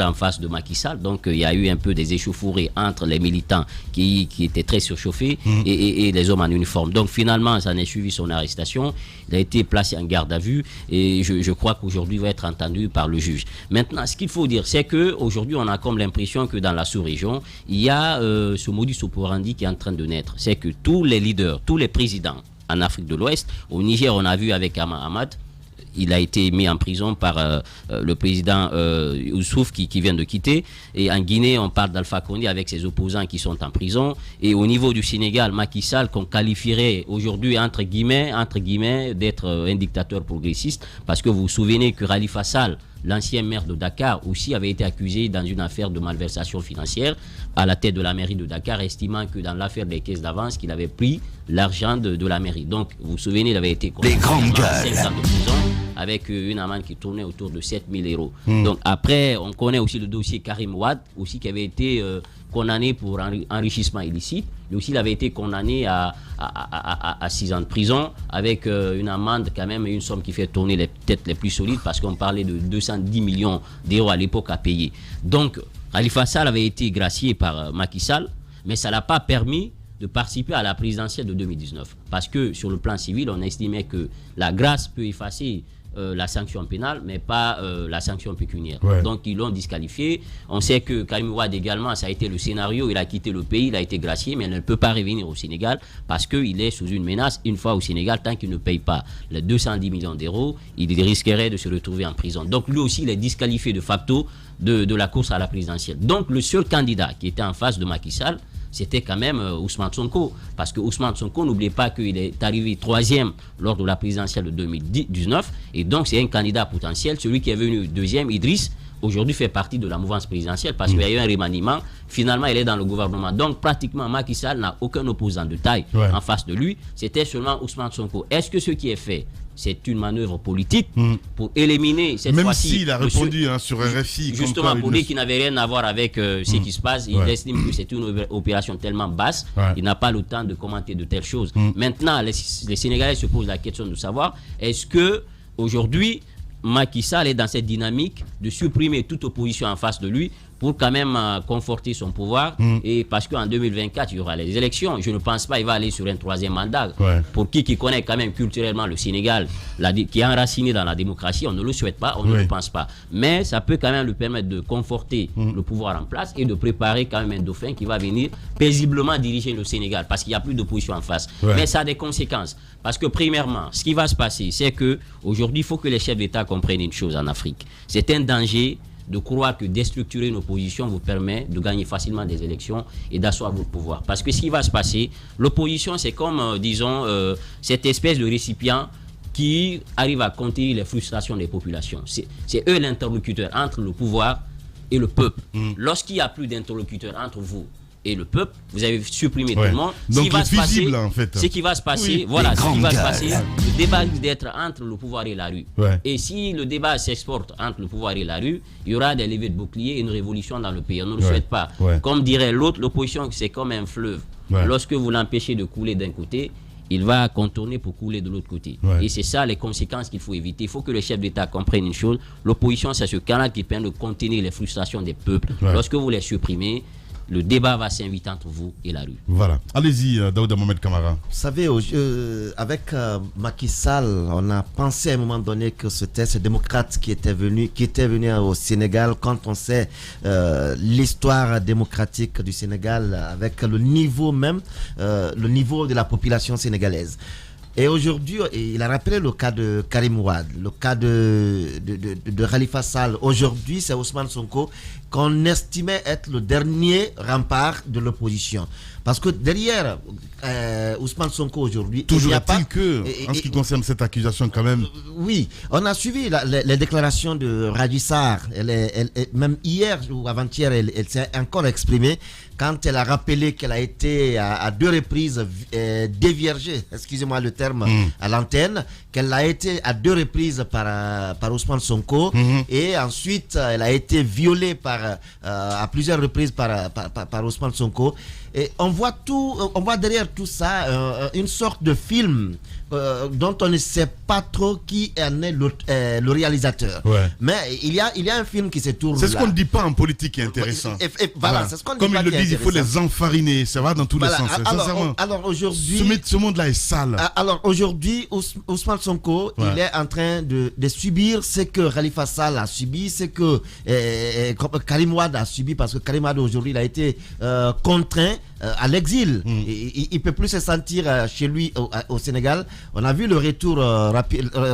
en face de Macky Sall. Donc il y a eu un peu des échauffourées entre les militants qui étaient très surchauffés et les hommes en uniforme. Donc finalement, ça n'a suivi son arrestation. Il a été placé en garde à vue et je crois qu'aujourd'hui il va être entendu par le juge. Maintenant, ce qu'il faut dire, c'est qu'aujourd'hui, on a comme l'impression que dans la sous-région, il y a ce modus operandi qui est en train de naître. C'est que tous les leaders, tous les présidents, en Afrique de l'Ouest. Au Niger, on a vu avec Ahmad, il a été mis en prison par le président Youssouf qui vient de quitter. Et en Guinée, on parle d'Alpha Condé avec ses opposants qui sont en prison. Et au niveau du Sénégal, Macky Sall, qu'on qualifierait aujourd'hui entre guillemets d'être un dictateur progressiste, parce que vous vous souvenez que Khalifa Sall, l'ancien maire de Dakar, aussi avait été accusé dans une affaire de malversation financière à la tête de la mairie de Dakar, estimant que dans l'affaire des caisses d'avance, qu'il avait pris l'argent de la mairie. Donc, vous vous souvenez, il avait été condamné à 5 ans de prison avec une amende qui tournait autour de 7 000 €. Donc, après, on connaît aussi le dossier Karim Wade, aussi qui avait été condamné pour enrichissement illicite. Lui aussi, il avait été condamné à 6 ans de prison avec une amende, quand même, une somme qui fait tourner les têtes les plus solides parce qu'on parlait de 210 millions d'euros à l'époque à payer. Donc, Khalifa Sall avait été gracié par Macky Sall, mais ça ne l'a pas permis de participer à la présidentielle de 2019. Parce que sur le plan civil, on estimait que la grâce peut effacer la sanction pénale, mais pas la sanction pécuniaire. Ouais. Donc, ils l'ont disqualifié. On sait que Karim Wade également, ça a été le scénario. Il a quitté le pays, il a été gracié, mais il ne peut pas revenir au Sénégal parce qu'il est sous une menace. Une fois au Sénégal, tant qu'il ne paye pas les 210 millions d'euros, il risquerait de se retrouver en prison. Donc, lui aussi, il est disqualifié de facto de la course à la présidentielle. Donc, le seul candidat qui était en face de Macky Sall, c'était quand même Ousmane Sonko. Parce que Ousmane Sonko, n'oubliez pas qu'il est arrivé 3e lors de la présidentielle de 2019. Et donc, c'est un candidat potentiel. Celui qui est venu 2e, Idriss, aujourd'hui fait partie de la mouvance présidentielle parce qu'il y a eu un remaniement. Finalement, il est dans le gouvernement. Donc, pratiquement, Macky Sall n'a aucun opposant de taille en face de lui. C'était seulement Ousmane Sonko. Est-ce que ce qui est fait, c'est une manœuvre politique pour éliminer cette fois-ci... Même s'il a répondu sur RFI... Justement, pour dire qu'il n'avait rien à voir avec ce qui se passe. Il estime que c'est une opération tellement basse. Il n'a pas le temps de commenter de telles choses. Maintenant, les Sénégalais se posent la question de savoir, est-ce que aujourd'hui Macky Sall est dans cette dynamique de supprimer toute opposition en face de lui pour quand même conforter son pouvoir. Et parce qu'en 2024, il y aura les élections. Je ne pense pas qu'il va aller sur un 3e mandat. Pour qui connaît quand même culturellement le Sénégal, qui est enraciné dans la démocratie, on ne le souhaite pas, on ne le pense pas. Mais ça peut quand même lui permettre de conforter le pouvoir en place et de préparer quand même un dauphin qui va venir paisiblement diriger le Sénégal, parce qu'il n'y a plus d'opposition en face. Mais ça a des conséquences. Parce que premièrement, ce qui va se passer, c'est qu'aujourd'hui, il faut que les chefs d'État comprennent une chose en Afrique. C'est un danger de croire que déstructurer une opposition vous permet de gagner facilement des élections et d'asseoir votre pouvoir. Parce que ce qui va se passer, l'opposition, c'est comme, disons, cette espèce de récipient qui arrive à contenir les frustrations des populations. C'est eux l'interlocuteur entre le pouvoir et le peuple. Lorsqu'il n'y a plus d'interlocuteur entre vous et le peuple, vous avez supprimé tout le monde. Donc c'est visible en fait. Ce qui va se passer, voilà, ce qui va se passer, le débat risque d'être entre le pouvoir et la rue. Et si le débat s'exporte entre le pouvoir et la rue, il y aura des levées de boucliers et une révolution dans le pays. On ne le souhaite pas. Comme dirait l'autre, l'opposition, c'est comme un fleuve. Lorsque vous l'empêchez de couler d'un côté, il va contourner pour couler de l'autre côté. Et c'est ça les conséquences qu'il faut éviter. Il faut que les chefs d'État comprennent une chose. L'opposition, c'est ce canal qui permet de contenir les frustrations des peuples. Lorsque vous les supprimez, le débat va s'inviter entre vous et la rue. Voilà. Allez-y, Daouda Mohamed Kamara. Vous savez, avec Macky Sall, on a pensé à un moment donné que c'était ce démocrate qui était venu au Sénégal. Quand on sait l'histoire démocratique du Sénégal, avec le niveau même, le niveau de la population sénégalaise. Et aujourd'hui, il a rappelé le cas de Karim Wade, le cas de Khalifa Sall. Aujourd'hui, c'est Ousmane Sonko qu'on estimait être le dernier rempart de l'opposition. Parce que derrière Ousmane Sonko aujourd'hui... Toujours est-il que, en ce qui concerne cette accusation quand même... Oui, on a suivi les déclarations de Raji Sarr. Même hier ou avant-hier, elle s'est encore exprimée quand elle a rappelé qu'elle a été à 2 reprises déviergée, excusez-moi le terme, à l'antenne, qu'elle a été à 2 reprises par Ousmane Sonko, et ensuite elle a été violée à plusieurs reprises par Ousmane Sonko. Et on voit derrière tout ça une sorte de film dont on ne sait pas trop qui en est le réalisateur. Mais il y a un film qui se tourne. C'est ce qu'on ne dit pas en politique qui est intéressant. Voilà, c'est ce qu'on dit. Comme ils le disent, il faut les enfariner. Ça va dans tous les sens. Alors aujourd'hui, ce monde-là est sale. Alors aujourd'hui, Ousmane Sonko, il est en train de subir ce que Khalifa Sall a subi, ce que Karim Wade a subi, parce que Karim Wade aujourd'hui, il a été contraint à l'exil. Il ne peut plus se sentir chez lui au Sénégal. On a vu le retour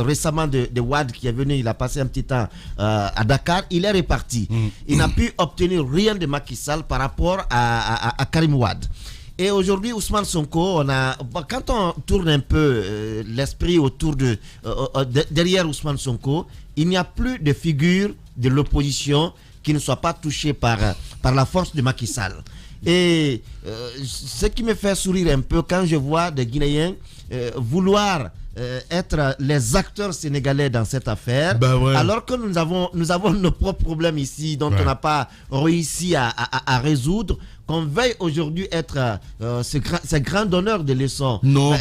récemment de Wade qui est venu, il a passé un petit temps à Dakar, il est reparti. Il n'a pu obtenir rien de Macky Sall par rapport à Karim Wade. Et aujourd'hui, Ousmane Sonko, quand on tourne un peu l'esprit autour derrière Ousmane Sonko, il n'y a plus de figure de l'opposition qui ne soit pas touchée par la force de Macky Sall. Et ce qui me fait sourire un peu quand je vois des Guinéens vouloir être les acteurs sénégalais dans cette affaire, alors que nous avons nos propres problèmes ici dont on n'a pas réussi à résoudre, qu'on veuille aujourd'hui être ce grand donneur de leçons. Non,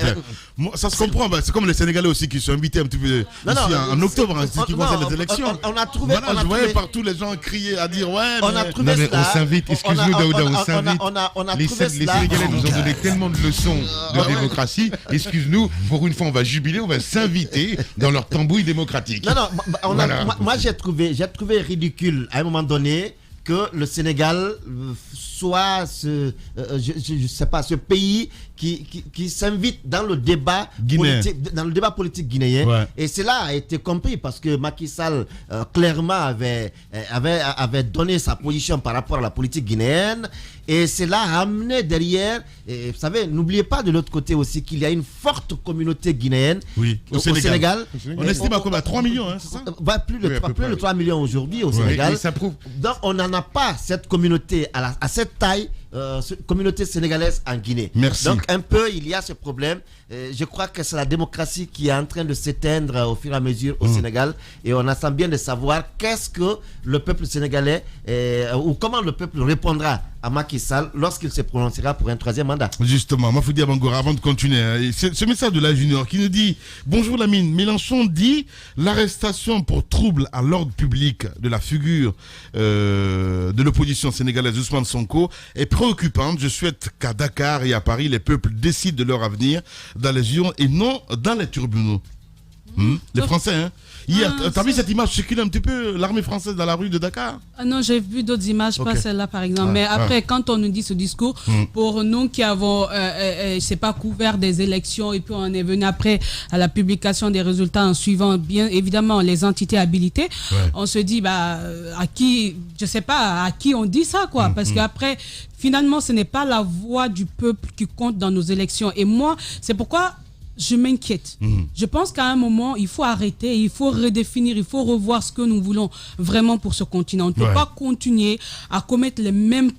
ça se comprend. C'est comme les Sénégalais aussi qui sont invités un petit peu en octobre, en ce qui concerne les élections. Je voyais partout les gens crier à dire on s'invite, excuse-nous Daouda, on s'invite. Les Sénégalais nous ont donné tellement de leçons de démocratie. Excuse-nous, pour une fois on va jubiler, on va s'inviter dans leur tambouille démocratique. Moi j'ai trouvé ridicule à un moment donné que le Sénégal soit je sais pas, ce pays qui s'invite dans le débat politique guinéen. Et cela a été compris parce que Macky Sall clairement avait donné sa position par rapport à la politique guinéenne, et cela a amené derrière, et vous savez, n'oubliez pas de l'autre côté aussi qu'il y a une forte communauté guinéenne au Sénégal. On estime à combien? 3 millions, c'est ça? Plus de 3 millions aujourd'hui au Sénégal. Donc on n'en a pas cette communauté à cette taille, communauté sénégalaise en Guinée. Merci. Donc un peu il y a ce problème. Je crois que c'est la démocratie qui est en train de s'éteindre au fur et à mesure au Sénégal, et on attend bien de savoir qu'est-ce que le peuple sénégalais ou comment le peuple répondra à Macky Sall lorsqu'il se prononcera pour un 3e mandat. Justement, Mafoudi Abangora, avant de continuer, ce message de la Junior qui nous dit « Bonjour Lamine, Mélenchon dit l'arrestation pour trouble à l'ordre public de la figure de l'opposition sénégalaise Ousmane Sonko est préoccupante. Je souhaite qu'à Dakar et à Paris, les peuples décident de leur avenir dans les urnes et non dans les tribunaux. » Les Français, hein. Hier, t'as vu cette image circuler un petit peu, l'armée française dans la rue de Dakar? Non, j'ai vu d'autres images, pas celle-là par exemple. Mais après, quand on nous dit ce discours, pour nous qui avons, c'est pas couvert des élections et puis on est venu après à la publication des résultats en suivant bien évidemment les entités habilitées, on se dit à qui, je sais pas à qui on dit ça quoi, parce qu'après finalement ce n'est pas la voix du peuple qui compte dans nos élections. Et moi, c'est pourquoi je m'inquiète. Je pense qu'à un moment, il faut arrêter, il faut redéfinir, il faut revoir ce que nous voulons vraiment pour ce continent. On ne peut pas continuer à commettre les mêmes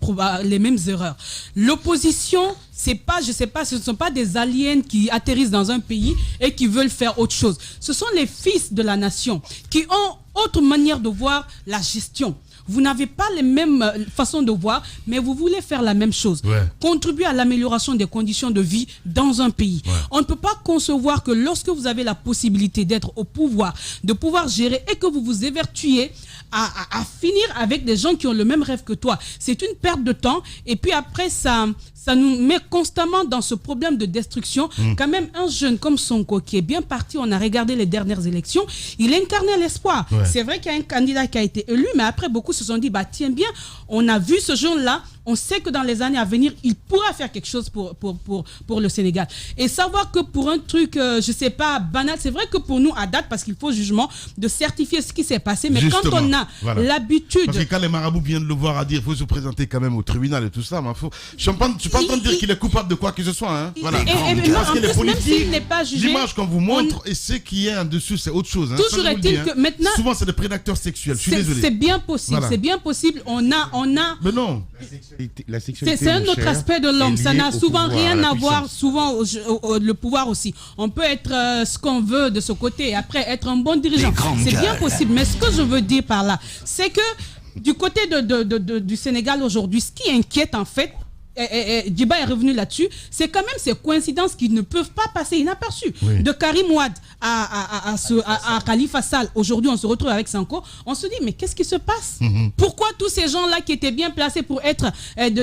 erreurs. L'opposition, c'est pas, je sais pas, ce ne sont pas des aliens qui atterrissent dans un pays et qui veulent faire autre chose. Ce sont les fils de la nation qui ont autre manière de voir la gestion. Vous n'avez pas les mêmes façons de voir, mais vous voulez faire la même chose. Contribuer à l'amélioration des conditions de vie dans un pays. On ne peut pas concevoir que lorsque vous avez la possibilité d'être au pouvoir, de pouvoir gérer et que vous vous évertuez à finir avec des gens qui ont le même rêve que toi. C'est une perte de temps et puis après ça nous met constamment dans ce problème de destruction. Quand même un jeune comme Sonko qui est bien parti, on a regardé les dernières élections, il incarnait l'espoir. C'est vrai qu'il y a un candidat qui a été élu, mais après beaucoup se sont dit, tiens bien, on a vu ce jeune-là, on sait que dans les années à venir, il pourra faire quelque chose pour le Sénégal. Et savoir que pour un truc, je sais pas, banal, c'est vrai que pour nous, à date, parce qu'il faut jugement, de certifier ce qui s'est passé, mais justement, quand on a l'habitude... Parce que quand les marabouts viennent le voir à dire, il faut se présenter quand même au tribunal et tout ça, je suis pas en train de dire qu'il est coupable de quoi que ce soit. Hein. Voilà. Parce que les politiques, l'image qu'on vous montre et ce qui est en dessous, c'est autre chose. Hein. Toujours est-il que maintenant... Souvent, c'est des prédateurs sexuels, je suis désolé. C'est bien possible, c'est bien possible. On a... Mais non. La sexualité, c'est un autre aspect de l'homme. Ça n'a souvent rien à voir, souvent le pouvoir aussi. On peut être ce qu'on veut de ce côté et après être un bon dirigeant. C'est bien possible. Mais ce que je veux dire par là, c'est que du côté du Sénégal aujourd'hui, ce qui inquiète en fait, Djiba est revenu là-dessus, c'est quand même ces coïncidences qui ne peuvent pas passer inaperçues. De Karim Wade à Khalifa Sall, aujourd'hui on se retrouve avec Sonko, on se dit mais qu'est-ce qui se passe? Pourquoi tous ces gens-là qui étaient bien placés pour être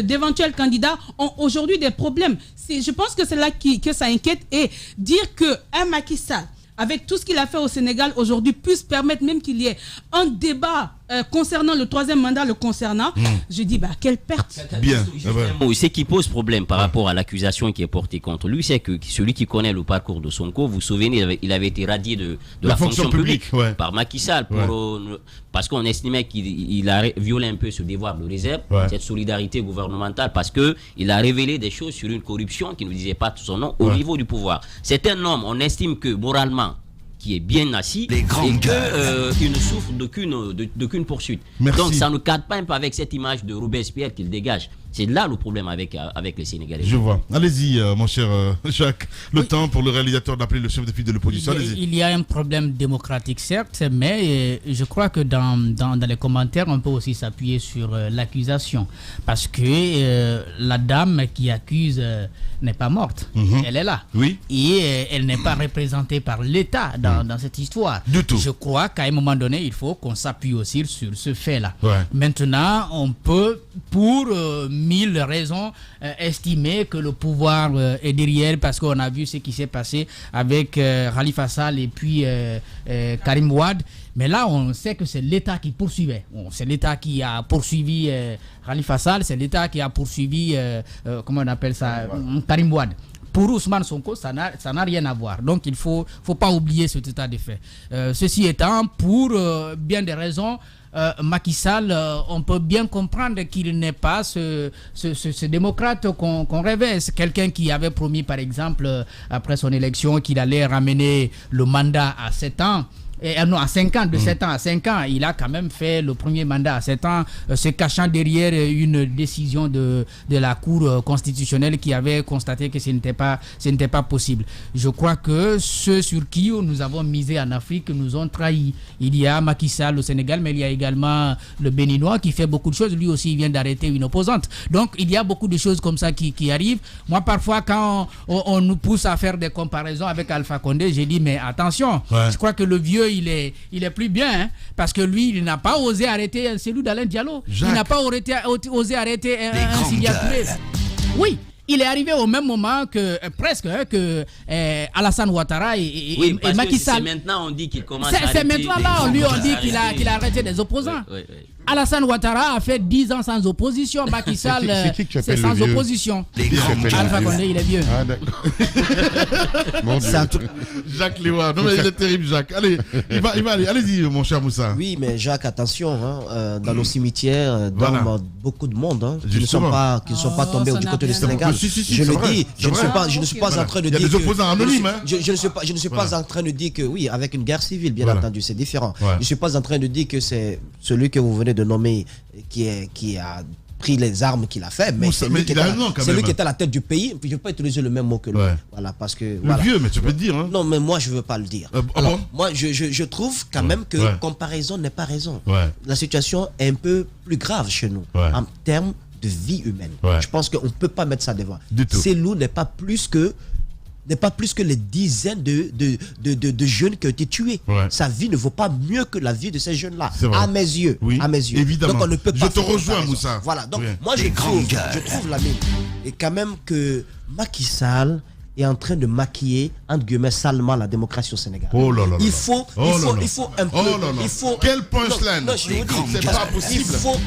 d'éventuels candidats ont aujourd'hui des problèmes? Je pense que c'est là que ça inquiète, et dire qu'un Macky Sall, avec tout ce qu'il a fait au Sénégal aujourd'hui, puisse permettre même qu'il y ait un débat concernant le 3e mandat le concernant, je dis quelle perte. Bien. Ce qui pose problème par rapport à l'accusation qui est portée contre lui, c'est que celui qui connaît le parcours de Sonko, vous vous souvenez, il avait été radié de la fonction publique par Macky Sall parce qu'on estimait qu'il a violé un peu ce devoir de réserve, cette solidarité gouvernementale, parce qu'il a révélé des choses sur une corruption qui ne disait pas son nom au niveau du pouvoir. C'est un homme, on estime que moralement, qui est bien assis et qu'il ne souffre d'aucune poursuite. Donc ça ne cadre pas un peu avec cette image de Robespierre qu'il dégage. C'est là le problème avec les Sénégalais. Je vois. Allez-y, mon cher Jacques. Le temps pour le réalisateur d'appeler le chef de file de l'opposition. Il y a un problème démocratique, certes, mais je crois que dans les commentaires, on peut aussi s'appuyer sur l'accusation. Parce que la dame qui accuse n'est pas morte. Elle est là. Et elle n'est pas représentée par l'État dans cette histoire. Du tout. Je crois qu'à un moment donné, il faut qu'on s'appuie aussi sur ce fait-là. Maintenant, on peut, pour 1000 raisons, estimer que le pouvoir est derrière, parce qu'on a vu ce qui s'est passé avec Khalifa Sall et puis Karim Wade. Mais là, on sait que c'est l'État qui poursuivait. C'est l'État qui a poursuivi Khalifa Sall, c'est l'État qui a poursuivi, comment on appelle ça, Karim Wade. Pour Ousmane Sonko, ça n'a rien à voir. Donc, il ne faut pas oublier cet état de fait. Ceci étant, pour bien des raisons, Macky Sall, on peut bien comprendre qu'il n'est pas ce démocrate qu'on rêvait. C'est quelqu'un qui avait promis, par exemple, après son élection, qu'il allait ramener le mandat à 7 ans. à 5 ans, de 7 ans à 5 ans, il a quand même fait le premier mandat à 7 ans, se cachant derrière une décision de la Cour constitutionnelle qui avait constaté que ce n'était pas possible. Je crois que ceux sur qui nous avons misé en Afrique nous ont trahis. Il y a Macky Sall au Sénégal, mais il y a également le Béninois qui fait beaucoup de choses. Lui aussi, il vient d'arrêter une opposante. Donc, il y a beaucoup de choses comme ça qui arrivent. Moi, parfois, quand on nous pousse à faire des comparaisons avec Alpha Condé, j'ai dit, mais attention, je crois que le vieux, il est plus bien, hein, parce que lui, il n'a pas osé arrêter celui d'Alain Diallo. Il n'a pas osé arrêter un Sylvia Touré. Oui, il est arrivé au même moment que Alassane Ouattara et Macky Sall. C'est maintenant on dit qu'il commence à arrêter. C'est maintenant là, on dit qu'il a arrêté des opposants. Oui. Alassane Ouattara a fait 10 ans sans opposition. Macky Sall, c'est sans opposition. Alpha Condé, il est vieux. Ah, d'accord. Mon Dieu. Jacques Lewa. Non, mais il est terrible, Jacques. Allez, il va aller. Allez-y, mon cher Moussa. Oui, mais Jacques, attention. Dans nos cimetières, dans beaucoup de monde qui ne sont pas tombés du côté du Sénégal. Je le dis. Je ne suis pas en train de dire. Il y a des opposants anonymes. Je ne suis pas en train de dire que, oui, avec une guerre civile, bien entendu, c'est différent. Je ne suis pas en train de dire que c'est celui que vous venez de nommer qui a pris les armes qu'il a fait, mais c'est lui qui était à la tête du pays. Je ne peux pas utiliser le même mot que lui. Voilà, parce que, le vieux, mais tu peux le dire. Hein. Non, mais moi, je ne veux pas le dire. Alors, moi, je trouve quand même que comparaison n'est pas raison. La situation est un peu plus grave chez nous en termes de vie humaine. Je pense qu'on ne peut pas mettre ça devant. Cellou n'est pas plus que les dizaines de jeunes qui ont été tués. Sa vie ne vaut pas mieux que la vie de ces jeunes-là, à mes yeux. Évidemment. Donc on ne peut pas. Je te rejoins, Moussa. Voilà. Donc moi je trouve Lamine, et quand même que Macky Sall est en train de maquiller entre guillemets salement la démocratie au Sénégal. Oh là là. Il faut un peu. Il faut. Quel punchline. Non, je vous dis, c'est pas possible.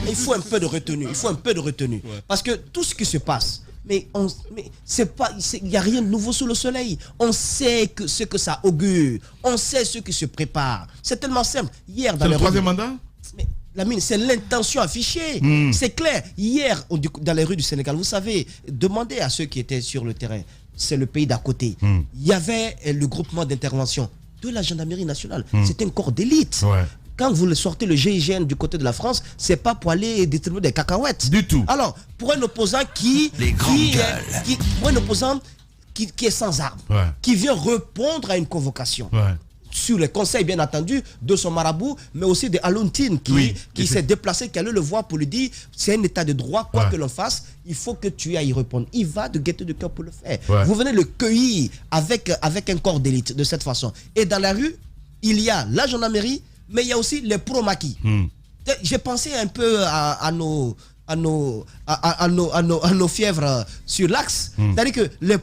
Il faut un peu de retenue. Il faut un peu de retenue, parce que tout ce qui se passe. Mais il n'y a rien de nouveau sous le soleil. On sait ce que ça augure. On sait ce qui se prépare. C'est tellement simple. Hier, dans le troisième mandat. Mais Lamine, c'est l'intention affichée. C'est clair. Hier, dans les rues du Sénégal, vous savez, demandez à ceux qui étaient sur le terrain. C'est le pays d'à côté. Il y avait le groupement d'intervention de la gendarmerie nationale. C'était un corps d'élite. Quand vous sortez le GIGN du côté de la France, c'est pas pour aller distribuer des cacahuètes. Du tout. Alors, pour un opposant qui est sans armes, qui vient répondre à une convocation, sur les conseils bien entendu de son marabout, mais aussi de Alontine qui s'est déplacé, qui allait le voir pour lui dire c'est un état de droit, quoi que l'on fasse, il faut que tu ailles y répondre. Il va de gaieté de cœur pour le faire. Vous venez le cueillir avec un corps d'élite de cette façon. Et dans la rue, il y a la gendarmerie, mais il y a aussi les pro-maquis. J'ai pensé un peu à nos fièvres sur l'axe. C'est-à-dire que les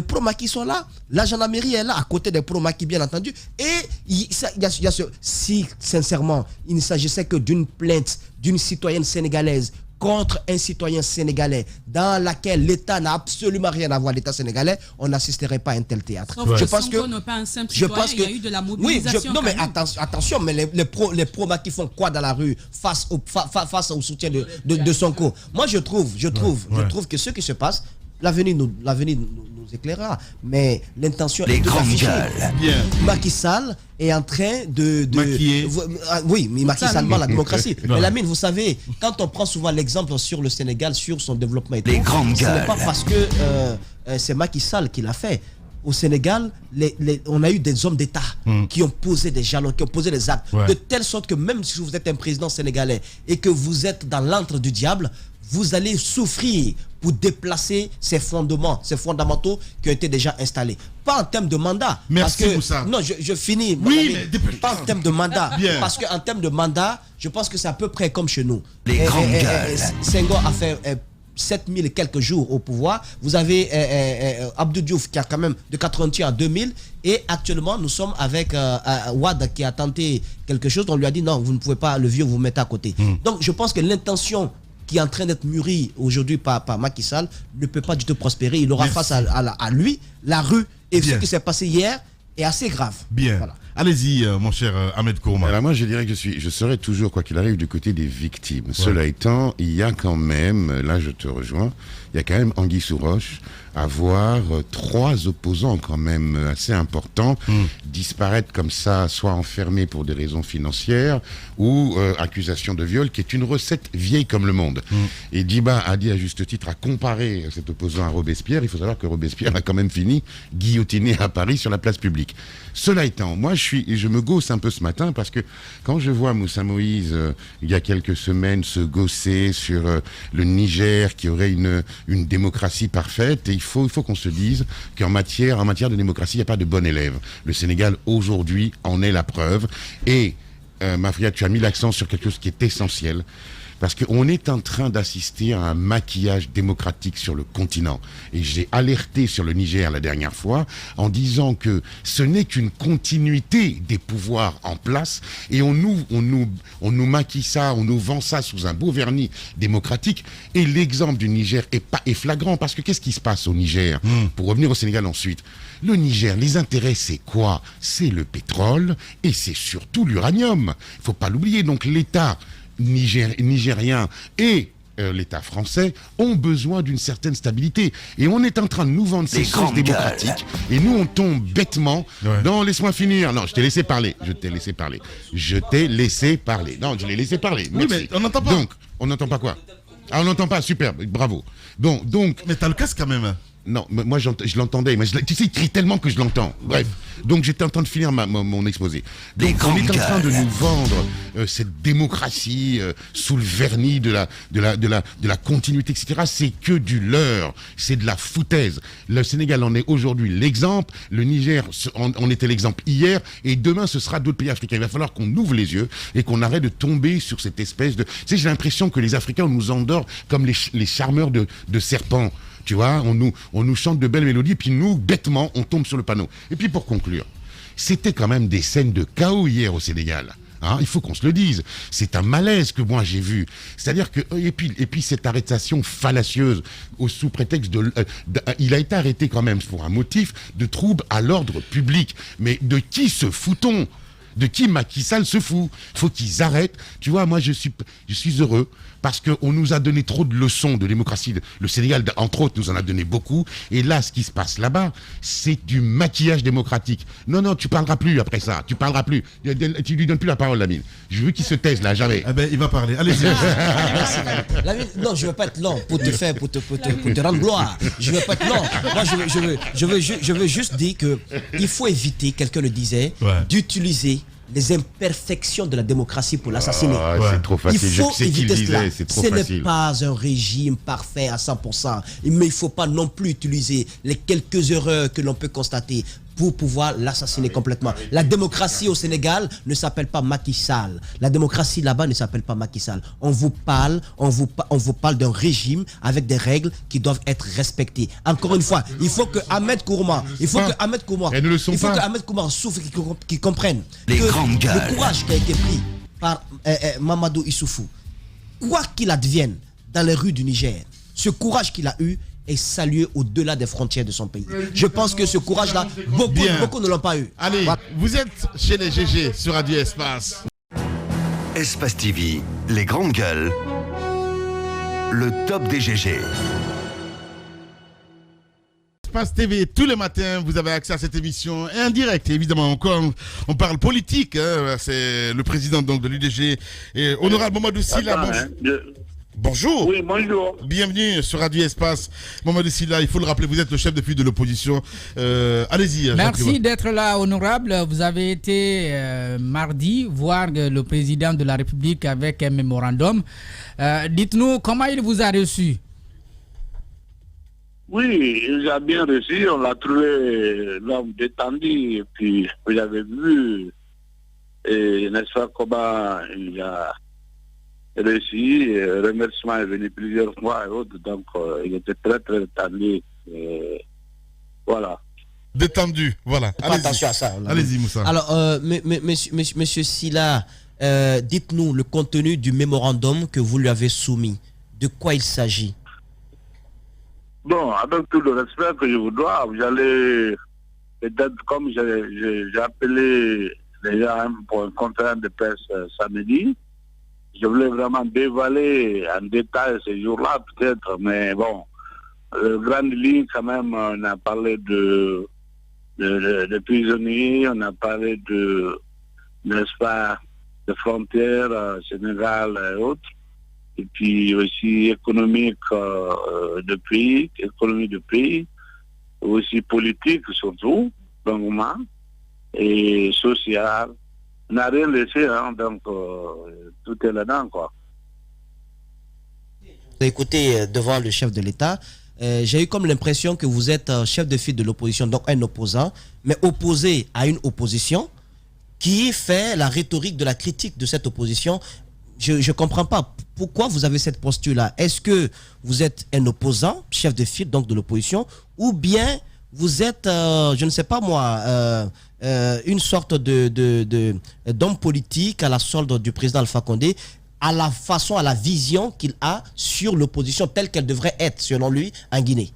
pro-maquis sont là, la gendarmerie est là, à côté des pro-maquis, bien entendu. Et si, sincèrement, il ne s'agissait que d'une plainte d'une citoyenne sénégalaise contre un citoyen sénégalais dans laquelle l'État n'a absolument rien à voir, l'État sénégalais, on n'assisterait pas à un tel théâtre. Je pense que pas un simple citoyen, il y a eu de la mobilisation. Non, mais attention, mais les pro-maquis font quoi dans la rue face au soutien de Sonko? Moi, je trouve que ce qui se passe, l'avenir nous éclairera, mais l'intention est tout affichée. Macky Sall est en train de maquiller. Oui, mais Macky Sall la démocratie. Mais Lamine, vous savez, quand on prend souvent l'exemple sur le Sénégal, sur son développement et tout, ce n'est pas parce que c'est Macky Sall qui l'a fait. Au Sénégal, on a eu des hommes d'État qui ont posé des jalons, qui ont posé des actes, de telle sorte que même si vous êtes un président sénégalais et que vous êtes dans l'antre du diable, vous allez souffrir pour déplacer ces fondamentaux qui ont été déjà installés. Pas en termes de mandat. Merci parce que, Moussa. Non, je finis. Oui, mais pas en termes de mandat. Parce qu'en termes de mandat, je pense que c'est à peu près comme chez nous. Senghor a fait 7000 et quelques jours au pouvoir. Vous avez Abdou Diouf qui a quand même de 88 à 2000. Et actuellement, nous sommes avec Wade qui a tenté quelque chose. On lui a dit non, vous ne pouvez pas, le vieux, vous mettez à côté. Donc je pense que l'intention qui est en train d'être mûri aujourd'hui par Macky Sall ne peut pas du tout prospérer. Il aura face à lui, la rue, et ce qui s'est passé hier est assez grave. Voilà. Allez-y, mon cher Ahmed Kourma. Alors moi, je dirais que je serai toujours, quoi qu'il arrive, du côté des victimes. Cela étant, il y a quand même, là je te rejoins, il y a quand même anguille sous roche. à voir 3 opposants quand même assez importants disparaître comme ça, soit enfermés pour des raisons financières ou accusation de viol, qui est une recette vieille comme le monde. Et Djiba a dit à juste titre, à comparer cet opposant à Robespierre. Il faut savoir que Robespierre a quand même fini guillotiné à Paris sur la place publique. Cela étant, moi je me gausse un peu ce matin parce que quand je vois Moussa Moïse il y a quelques semaines se gausser sur le Niger qui aurait une démocratie parfaite, et il faut qu'on se dise qu'en matière de démocratie, il n'y a pas de bon élève. Le Sénégal aujourd'hui en est la preuve. Et Mafia, tu as mis l'accent sur quelque chose qui est essentiel. Parce qu'on est en train d'assister à un maquillage démocratique sur le continent. Et j'ai alerté sur le Niger la dernière fois en disant que ce n'est qu'une continuité des pouvoirs en place, et on nous maquille ça, on nous vend ça sous un beau vernis démocratique. Et l'exemple du Niger est flagrant, parce que qu'est-ce qui se passe au Niger? Pour revenir au Sénégal ensuite. Le Niger, les intérêts, c'est quoi? C'est le pétrole et c'est surtout l'uranium. Il ne faut pas l'oublier. Donc l'État nigérien et l'État français ont besoin d'une certaine stabilité. Et on est en train de nous vendre ces choses démocratiques. Et nous, on tombe bêtement dans... Laisse-moi finir. Non, je t'ai laissé parler. Non, je l'ai laissé parler. Oui, mais on n'entend pas. Donc, on n'entend pas quoi? Ah, on n'entend pas. Super. Bravo. Donc... Mais t'as le casque quand même. Non, moi je l'entendais, mais tu sais, il crie tellement que je l'entends. Bref, donc j'étais en train de finir mon exposé. Donc on est en train de nous vendre cette démocratie sous le vernis de la continuité, etc. C'est que du leurre, c'est de la foutaise. Le Sénégal en est aujourd'hui l'exemple, le Niger en était l'exemple hier, et demain ce sera d'autres pays africains. Il va falloir qu'on ouvre les yeux et qu'on arrête de tomber sur cette espèce de... Tu sais, j'ai l'impression que les Africains, on nous endort comme les charmeurs de serpents. Tu vois, on nous chante de belles mélodies, puis nous, bêtement, on tombe sur le panneau. Et puis pour conclure, c'était quand même des scènes de chaos hier au Sénégal. Hein, il faut qu'on se le dise. C'est un malaise que moi j'ai vu. C'est-à-dire que... Et puis cette arrestation fallacieuse sous prétexte il a été arrêté quand même pour un motif de trouble à l'ordre public. Mais de qui se fout-on? De qui Macky Sall se fout? Faut qu'ils arrêtent. Tu vois, moi je suis heureux parce qu'on nous a donné trop de leçons de démocratie. Le Sénégal, entre autres, nous en a donné beaucoup. Et là, ce qui se passe là-bas, c'est du maquillage démocratique. Non, tu parleras plus après ça. Tu parleras plus. Tu lui donnes plus la parole, Lamine. Je veux qu'il se taise là, jamais. Eh ben, il va parler. Allez-y. Merci, Lamine. Non, je veux pas être lent pour te rendre gloire. Je veux pas être lent. Moi, je veux juste dire que il faut éviter, quelqu'un le disait, d'utiliser les imperfections de la démocratie pour l'assassiner. C'est trop facile. Il faut éviter cela. C'est trop facile. Ce n'est pas un régime parfait à 100%. Mais il ne faut pas non plus utiliser les quelques erreurs que l'on peut constater pour pouvoir l'assassiner complètement. La démocratie au Sénégal ne s'appelle pas Macky Sall. La démocratie là-bas ne s'appelle pas Macky Sall. On vous parle d'un régime avec des règles qui doivent être respectées. Encore une fois, il faut que Ahmed Kourouma, souffre, qu'il comprenne que le courage qui a été pris par Mamadou Issoufou, quoi qu'il advienne dans les rues du Niger, ce courage qu'il a eu est salué au-delà des frontières de son pays. Je pense que ce courage-là, beaucoup ne l'ont pas eu. Allez, vous êtes chez les GG sur Radio Espace. Espace TV, les grandes gueules, le top des GG. Espace TV, tous les matins, vous avez accès à cette émission en direct. Évidemment, on parle politique. Hein, c'est le président donc, de l'UDG, et honorable Mamadou Sylla. Bonjour. Oui, bonjour. Bienvenue sur Radio Espace. Mamadou Sylla, il faut le rappeler, vous êtes le chef de file de l'opposition. Allez-y. Merci d'être là, honorable. Vous avez été mardi voir le président de la République avec un mémorandum. Dites-nous comment il vous a reçu. Oui, il a bien reçu. On l'a trouvé l'homme détendu. Et puis, vous avez vu, n'est-ce pas, comment il a réussi. Le remerciement est venu plusieurs fois et autres. Donc, il était très, très détendu. Voilà. Détendu, voilà. Attention à ça. Allez-y, Moussa. Alors, monsieur Sylla, dites-nous le contenu du mémorandum que vous lui avez soumis. De quoi il s'agit? Bon, avec tout le respect que je vous dois, vous allez, peut-être comme j'ai appelé les gens pour une conférence de presse samedi, je voulais vraiment dévaler en détail ces jours-là peut-être, mais bon, grande ligne, quand même, on a parlé de prisonniers, on a parlé de, n'est-ce pas, de frontières, Sénégal et autres, et puis aussi économique de pays, économie de pays, aussi politique surtout, longuement, et social. On n'a rien laissé, hein, donc tout est là-dedans, quoi. Écoutez, devant le chef de l'État, j'ai eu comme l'impression que vous êtes chef de file de l'opposition, donc un opposant, mais opposé à une opposition qui fait la rhétorique de la critique de cette opposition. Je ne comprends pas pourquoi vous avez cette posture-là. Est-ce que vous êtes un opposant, chef de file donc de l'opposition, ou bien vous êtes, je ne sais pas moi, une sorte d'homme politique à la solde du président Alpha Condé, à la façon, à la vision qu'il a sur l'opposition telle qu'elle devrait être, selon lui, en Guinée?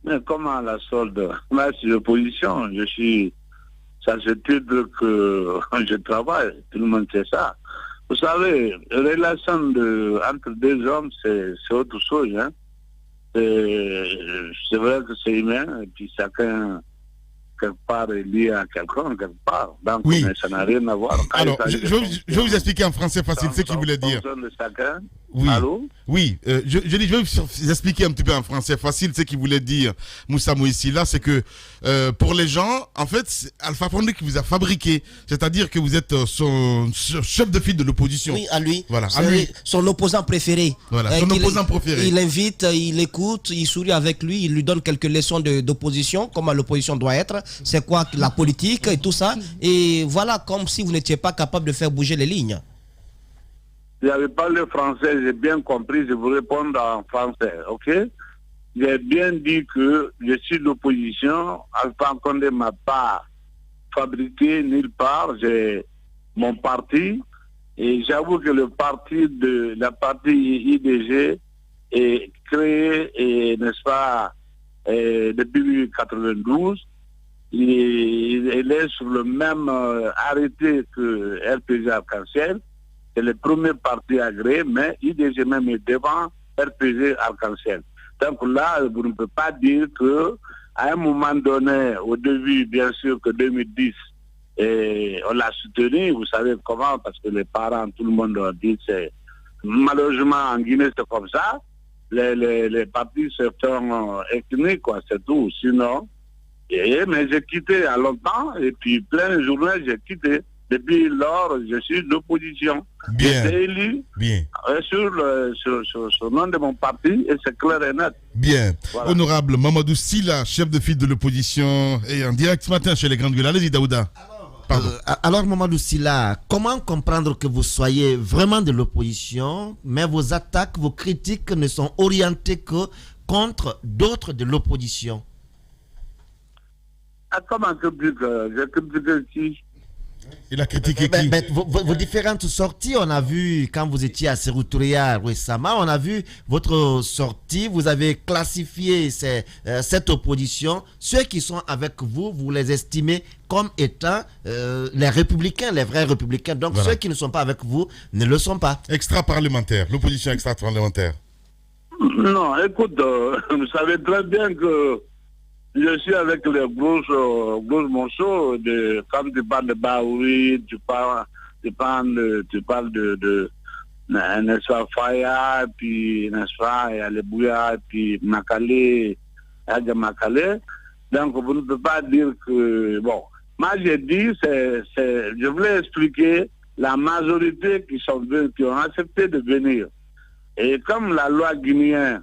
Mais comment la solde? Moi, c'est l'opposition. Je suis... Ça se titre que je travaille. Tout le monde sait ça. Vous savez, la relation entre deux hommes, c'est autre chose. Hein. C'est vrai que c'est humain, et puis chacun... quelque part est lié à quelqu'un, quelque part. Donc, oui. Mais ça n'a rien à voir. Alors, je vais vous expliquer en français facile ce qu'il voulait dire. Oui. Allô? Oui, je vais vous expliquer un petit peu en français facile ce qu'il voulait dire, Moussa Moïsi. Là, c'est que pour les gens, en fait, c'est Alpha Condé qui vous a fabriqué. C'est-à-dire que vous êtes son chef de file de l'opposition. Oui, à lui. Voilà, à lui. Son opposant préféré. Voilà, son opposant préféré. Il l'invite, il écoute, il sourit avec lui, il lui donne quelques leçons d'opposition, comment l'opposition doit être, c'est quoi la politique et tout ça. Et voilà, comme si vous n'étiez pas capable de faire bouger les lignes. J'avais parlé français, j'ai bien compris, je vous réponds en français, ok? J'ai bien dit que je suis l'opposition, Alpha Condé ne m'a pas fabriqué nulle part, j'ai mon parti, et j'avoue que la partie IDG est créée, n'est-ce pas, depuis 1992, il est sur le même arrêté que RPG Arc-en-Ciel. C'est le premier parti agréé, mais IDG même est devant RPG Arc-en-Ciel. Donc là, vous ne pouvez pas dire que à un moment donné, au début, bien sûr que 2010, on l'a soutenu, vous savez comment, parce que les parents, tout le monde a dit, c'est malheureusement en Guinée c'est comme ça, les partis se font écliner, quoi, c'est tout. Sinon, mais j'ai quitté à longtemps, et puis plein de journées, j'ai quitté. Depuis lors, je suis d'opposition. Bien. J'ai élu sur le nom de mon parti et c'est clair et net. Bien. Voilà. Honorable Mamadou Sylla, chef de file de l'opposition, et en direct ce matin chez les Grandes Gueules. Allez-y, Daouda. Alors, Mamadou Sylla, comment comprendre que vous soyez vraiment de l'opposition, mais vos attaques, vos critiques ne sont orientées que contre d'autres de l'opposition? Comment j'ai critiqué qui? Il a critiqué qui? Vos différentes sorties, on a vu quand vous étiez à Séroutoria récemment, on a vu votre sortie, vous avez classifié cette opposition. Ceux qui sont avec vous, vous les estimez comme étant les républicains, les vrais républicains. Donc voilà. Ceux qui ne sont pas avec vous ne le sont pas. Extra-parlementaire, l'opposition extra-parlementaire. Non, écoute, vous savez très bien que je suis avec les grosses morceaux, comme tu parles de Baoui, tu parles de n'est-ce pas, Faya, puis n'est-ce pas, et Alebouya, puis Makale, Adja Makale. Donc vous ne pouvez pas dire que, bon, moi j'ai dit, je voulais expliquer la majorité qui ont accepté de venir. Et comme la loi guinéenne,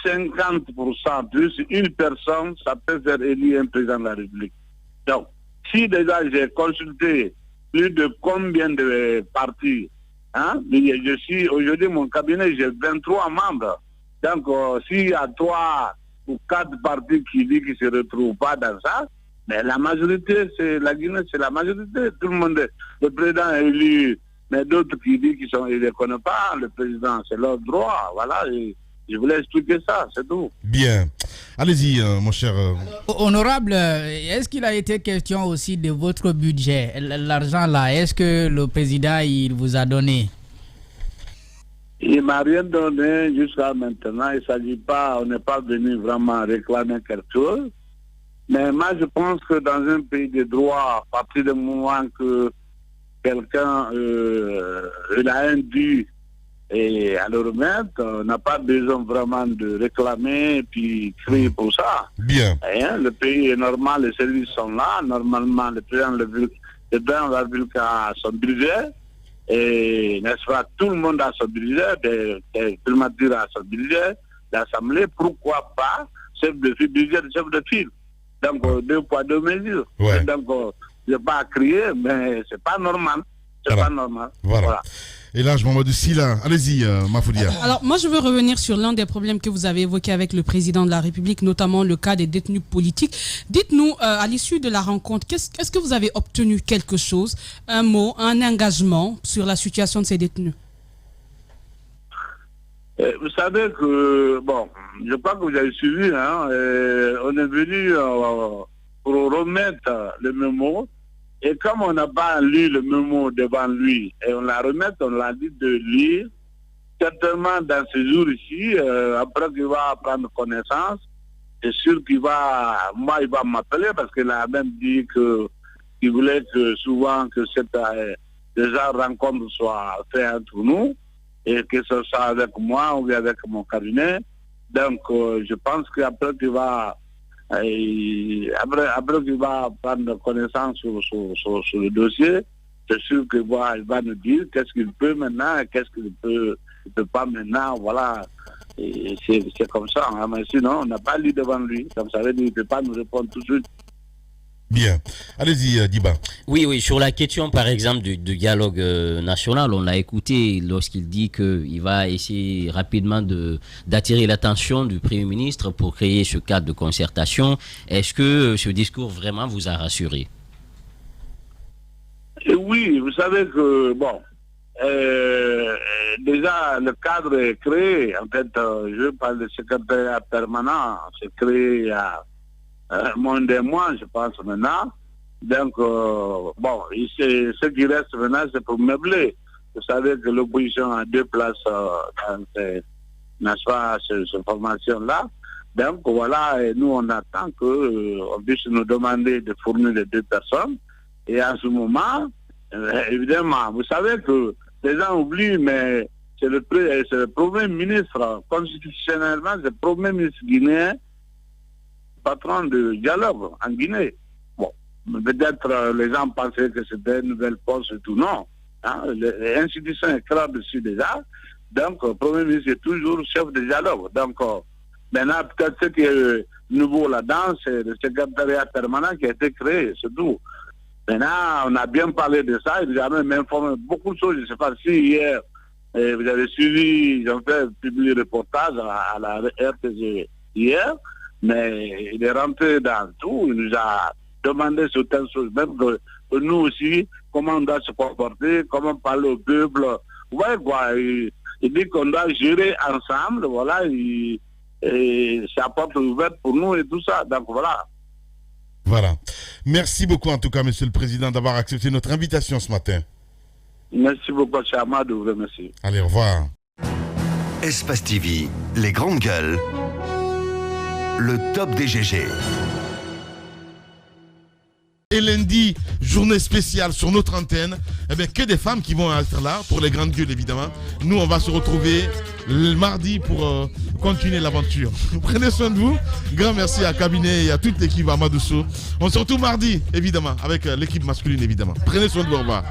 50% plus une personne, ça peut faire élire un président de la République. Donc, si déjà j'ai consulté plus de combien de partis, hein, je suis aujourd'hui mon cabinet, j'ai 23 membres. Donc, s'il y a 3 ou 4 partis qui disent qu'ils ne se retrouvent pas dans ça, mais la majorité, c'est la Guinée, c'est la majorité. Tout le monde, le président est élu, mais d'autres qui disent qu'ils ne les connaissent pas, le président, c'est leur droit, voilà. Je voulais expliquer ça, c'est tout. Bien. Allez-y, mon cher. Honorable, est-ce qu'il a été question aussi de votre budget? L'argent là, est-ce que le président il vous a donné? Il ne m'a rien donné jusqu'à maintenant. Il s'agit pas, on n'est pas venu vraiment réclamer quelque chose. Mais moi, je pense que dans un pays de droit, à partir du moment que quelqu'un il a un dû et à le remettre, on n'a pas besoin vraiment de réclamer et puis crier pour ça. Bien. Le pays est normal, les services sont là. Normalement, le président de la République a son budget. Et n'est-ce pas, tout le monde a son budget, le primature a son budget, l'Assemblée, pourquoi pas chef de file, budget de chef de file. Donc, 2 poids, 2 mesures. Ouais. Donc, je n'ai pas à crier, mais c'est pas normal. C'est voilà. Pas normal. Voilà. Et là, je m'en vais de Silla. Allez-y, Mafoudia. Alors, moi, je veux revenir sur l'un des problèmes que vous avez évoqué avec le président de la République, notamment le cas des détenus politiques. Dites-nous, à l'issue de la rencontre, est-ce que vous avez obtenu quelque chose, un mot, un engagement sur la situation de ces détenus? Vous savez que, bon, je crois que vous avez suivi, hein, on est venu pour remettre le mémo. Et comme on n'a pas lu le mémo devant lui, et on l'a remis, on l'a dit de lire, certainement dans ce jour ici, après qu'il va prendre connaissance, c'est sûr qu'il va, moi il va m'appeler parce qu'il a même dit qu'il voulait que souvent que cette rencontre soit faite entre nous, et que ce soit avec moi ou avec mon cabinet. Donc je pense qu'après qu'il va... Après qu'il va prendre connaissance sur le dossier, c'est sûr qu'il va nous dire qu'est-ce qu'il peut maintenant et qu'est-ce qu'il ne peut pas maintenant. Voilà, c'est comme ça. Hein. Mais sinon, on n'a pas lu devant lui. Donc ça veut dire qu'il ne peut pas nous répondre tout de suite. Bien. Allez-y, Diba. Oui, sur la question, par exemple, du dialogue national, on l'a écouté lorsqu'il dit qu'il va essayer rapidement d'attirer l'attention du Premier ministre pour créer ce cadre de concertation. Est-ce que ce discours vraiment vous a rassuré? Oui, vous savez que, bon, déjà, le cadre est créé. En fait, je parle de secrétariat permanent, c'est créé il y a moins d'un mois, je pense, maintenant. Donc, bon, ce qui reste maintenant, c'est pour meubler. Vous savez que l'opposition a 2 places dans cette formation-là. Donc, voilà, et nous, on attend qu'on puisse nous demander de fournir les 2 personnes. Et en ce moment, évidemment, vous savez que les gens oublient, mais c'est le Premier ministre, constitutionnellement, c'est le Premier ministre guinéen, patron de dialogue en Guinée. Bon, peut-être les gens pensaient que c'était une nouvelle poste et tout. Non. Hein, l'institution est claire dessus déjà. Donc, le Premier ministre est toujours chef de dialogue. Donc, maintenant, peut-être ce qui est nouveau là-dedans, c'est le secrétariat permanent qui a été créé, c'est tout. Maintenant, on a bien parlé de ça. Il a même informé beaucoup de choses. Je ne sais pas si hier, vous avez suivi, ils ont fait publier le reportage à la RTG hier. Mais il est rentré dans tout, il nous a demandé certaines choses, même que nous aussi, comment on doit se comporter, comment parler au peuple. Vous voyez quoi, il dit qu'on doit gérer ensemble, voilà, et c'est à porte ouverte pour nous et tout ça, donc voilà. Voilà. Merci beaucoup en tout cas, Monsieur le Président, d'avoir accepté notre invitation ce matin. Merci beaucoup, cher Amadou, merci. Allez, au revoir. Espace TV, les grandes gueules. Le top des GG. Et lundi, journée spéciale sur notre antenne. Eh bien, que des femmes qui vont être là pour les grandes gueules, évidemment. Nous, on va se retrouver le mardi pour continuer l'aventure. Prenez soin de vous. Grand merci à Cabinet et à toute l'équipe à Madousso. On se retrouve mardi, évidemment, avec l'équipe masculine, évidemment. Prenez soin de vous. Au revoir.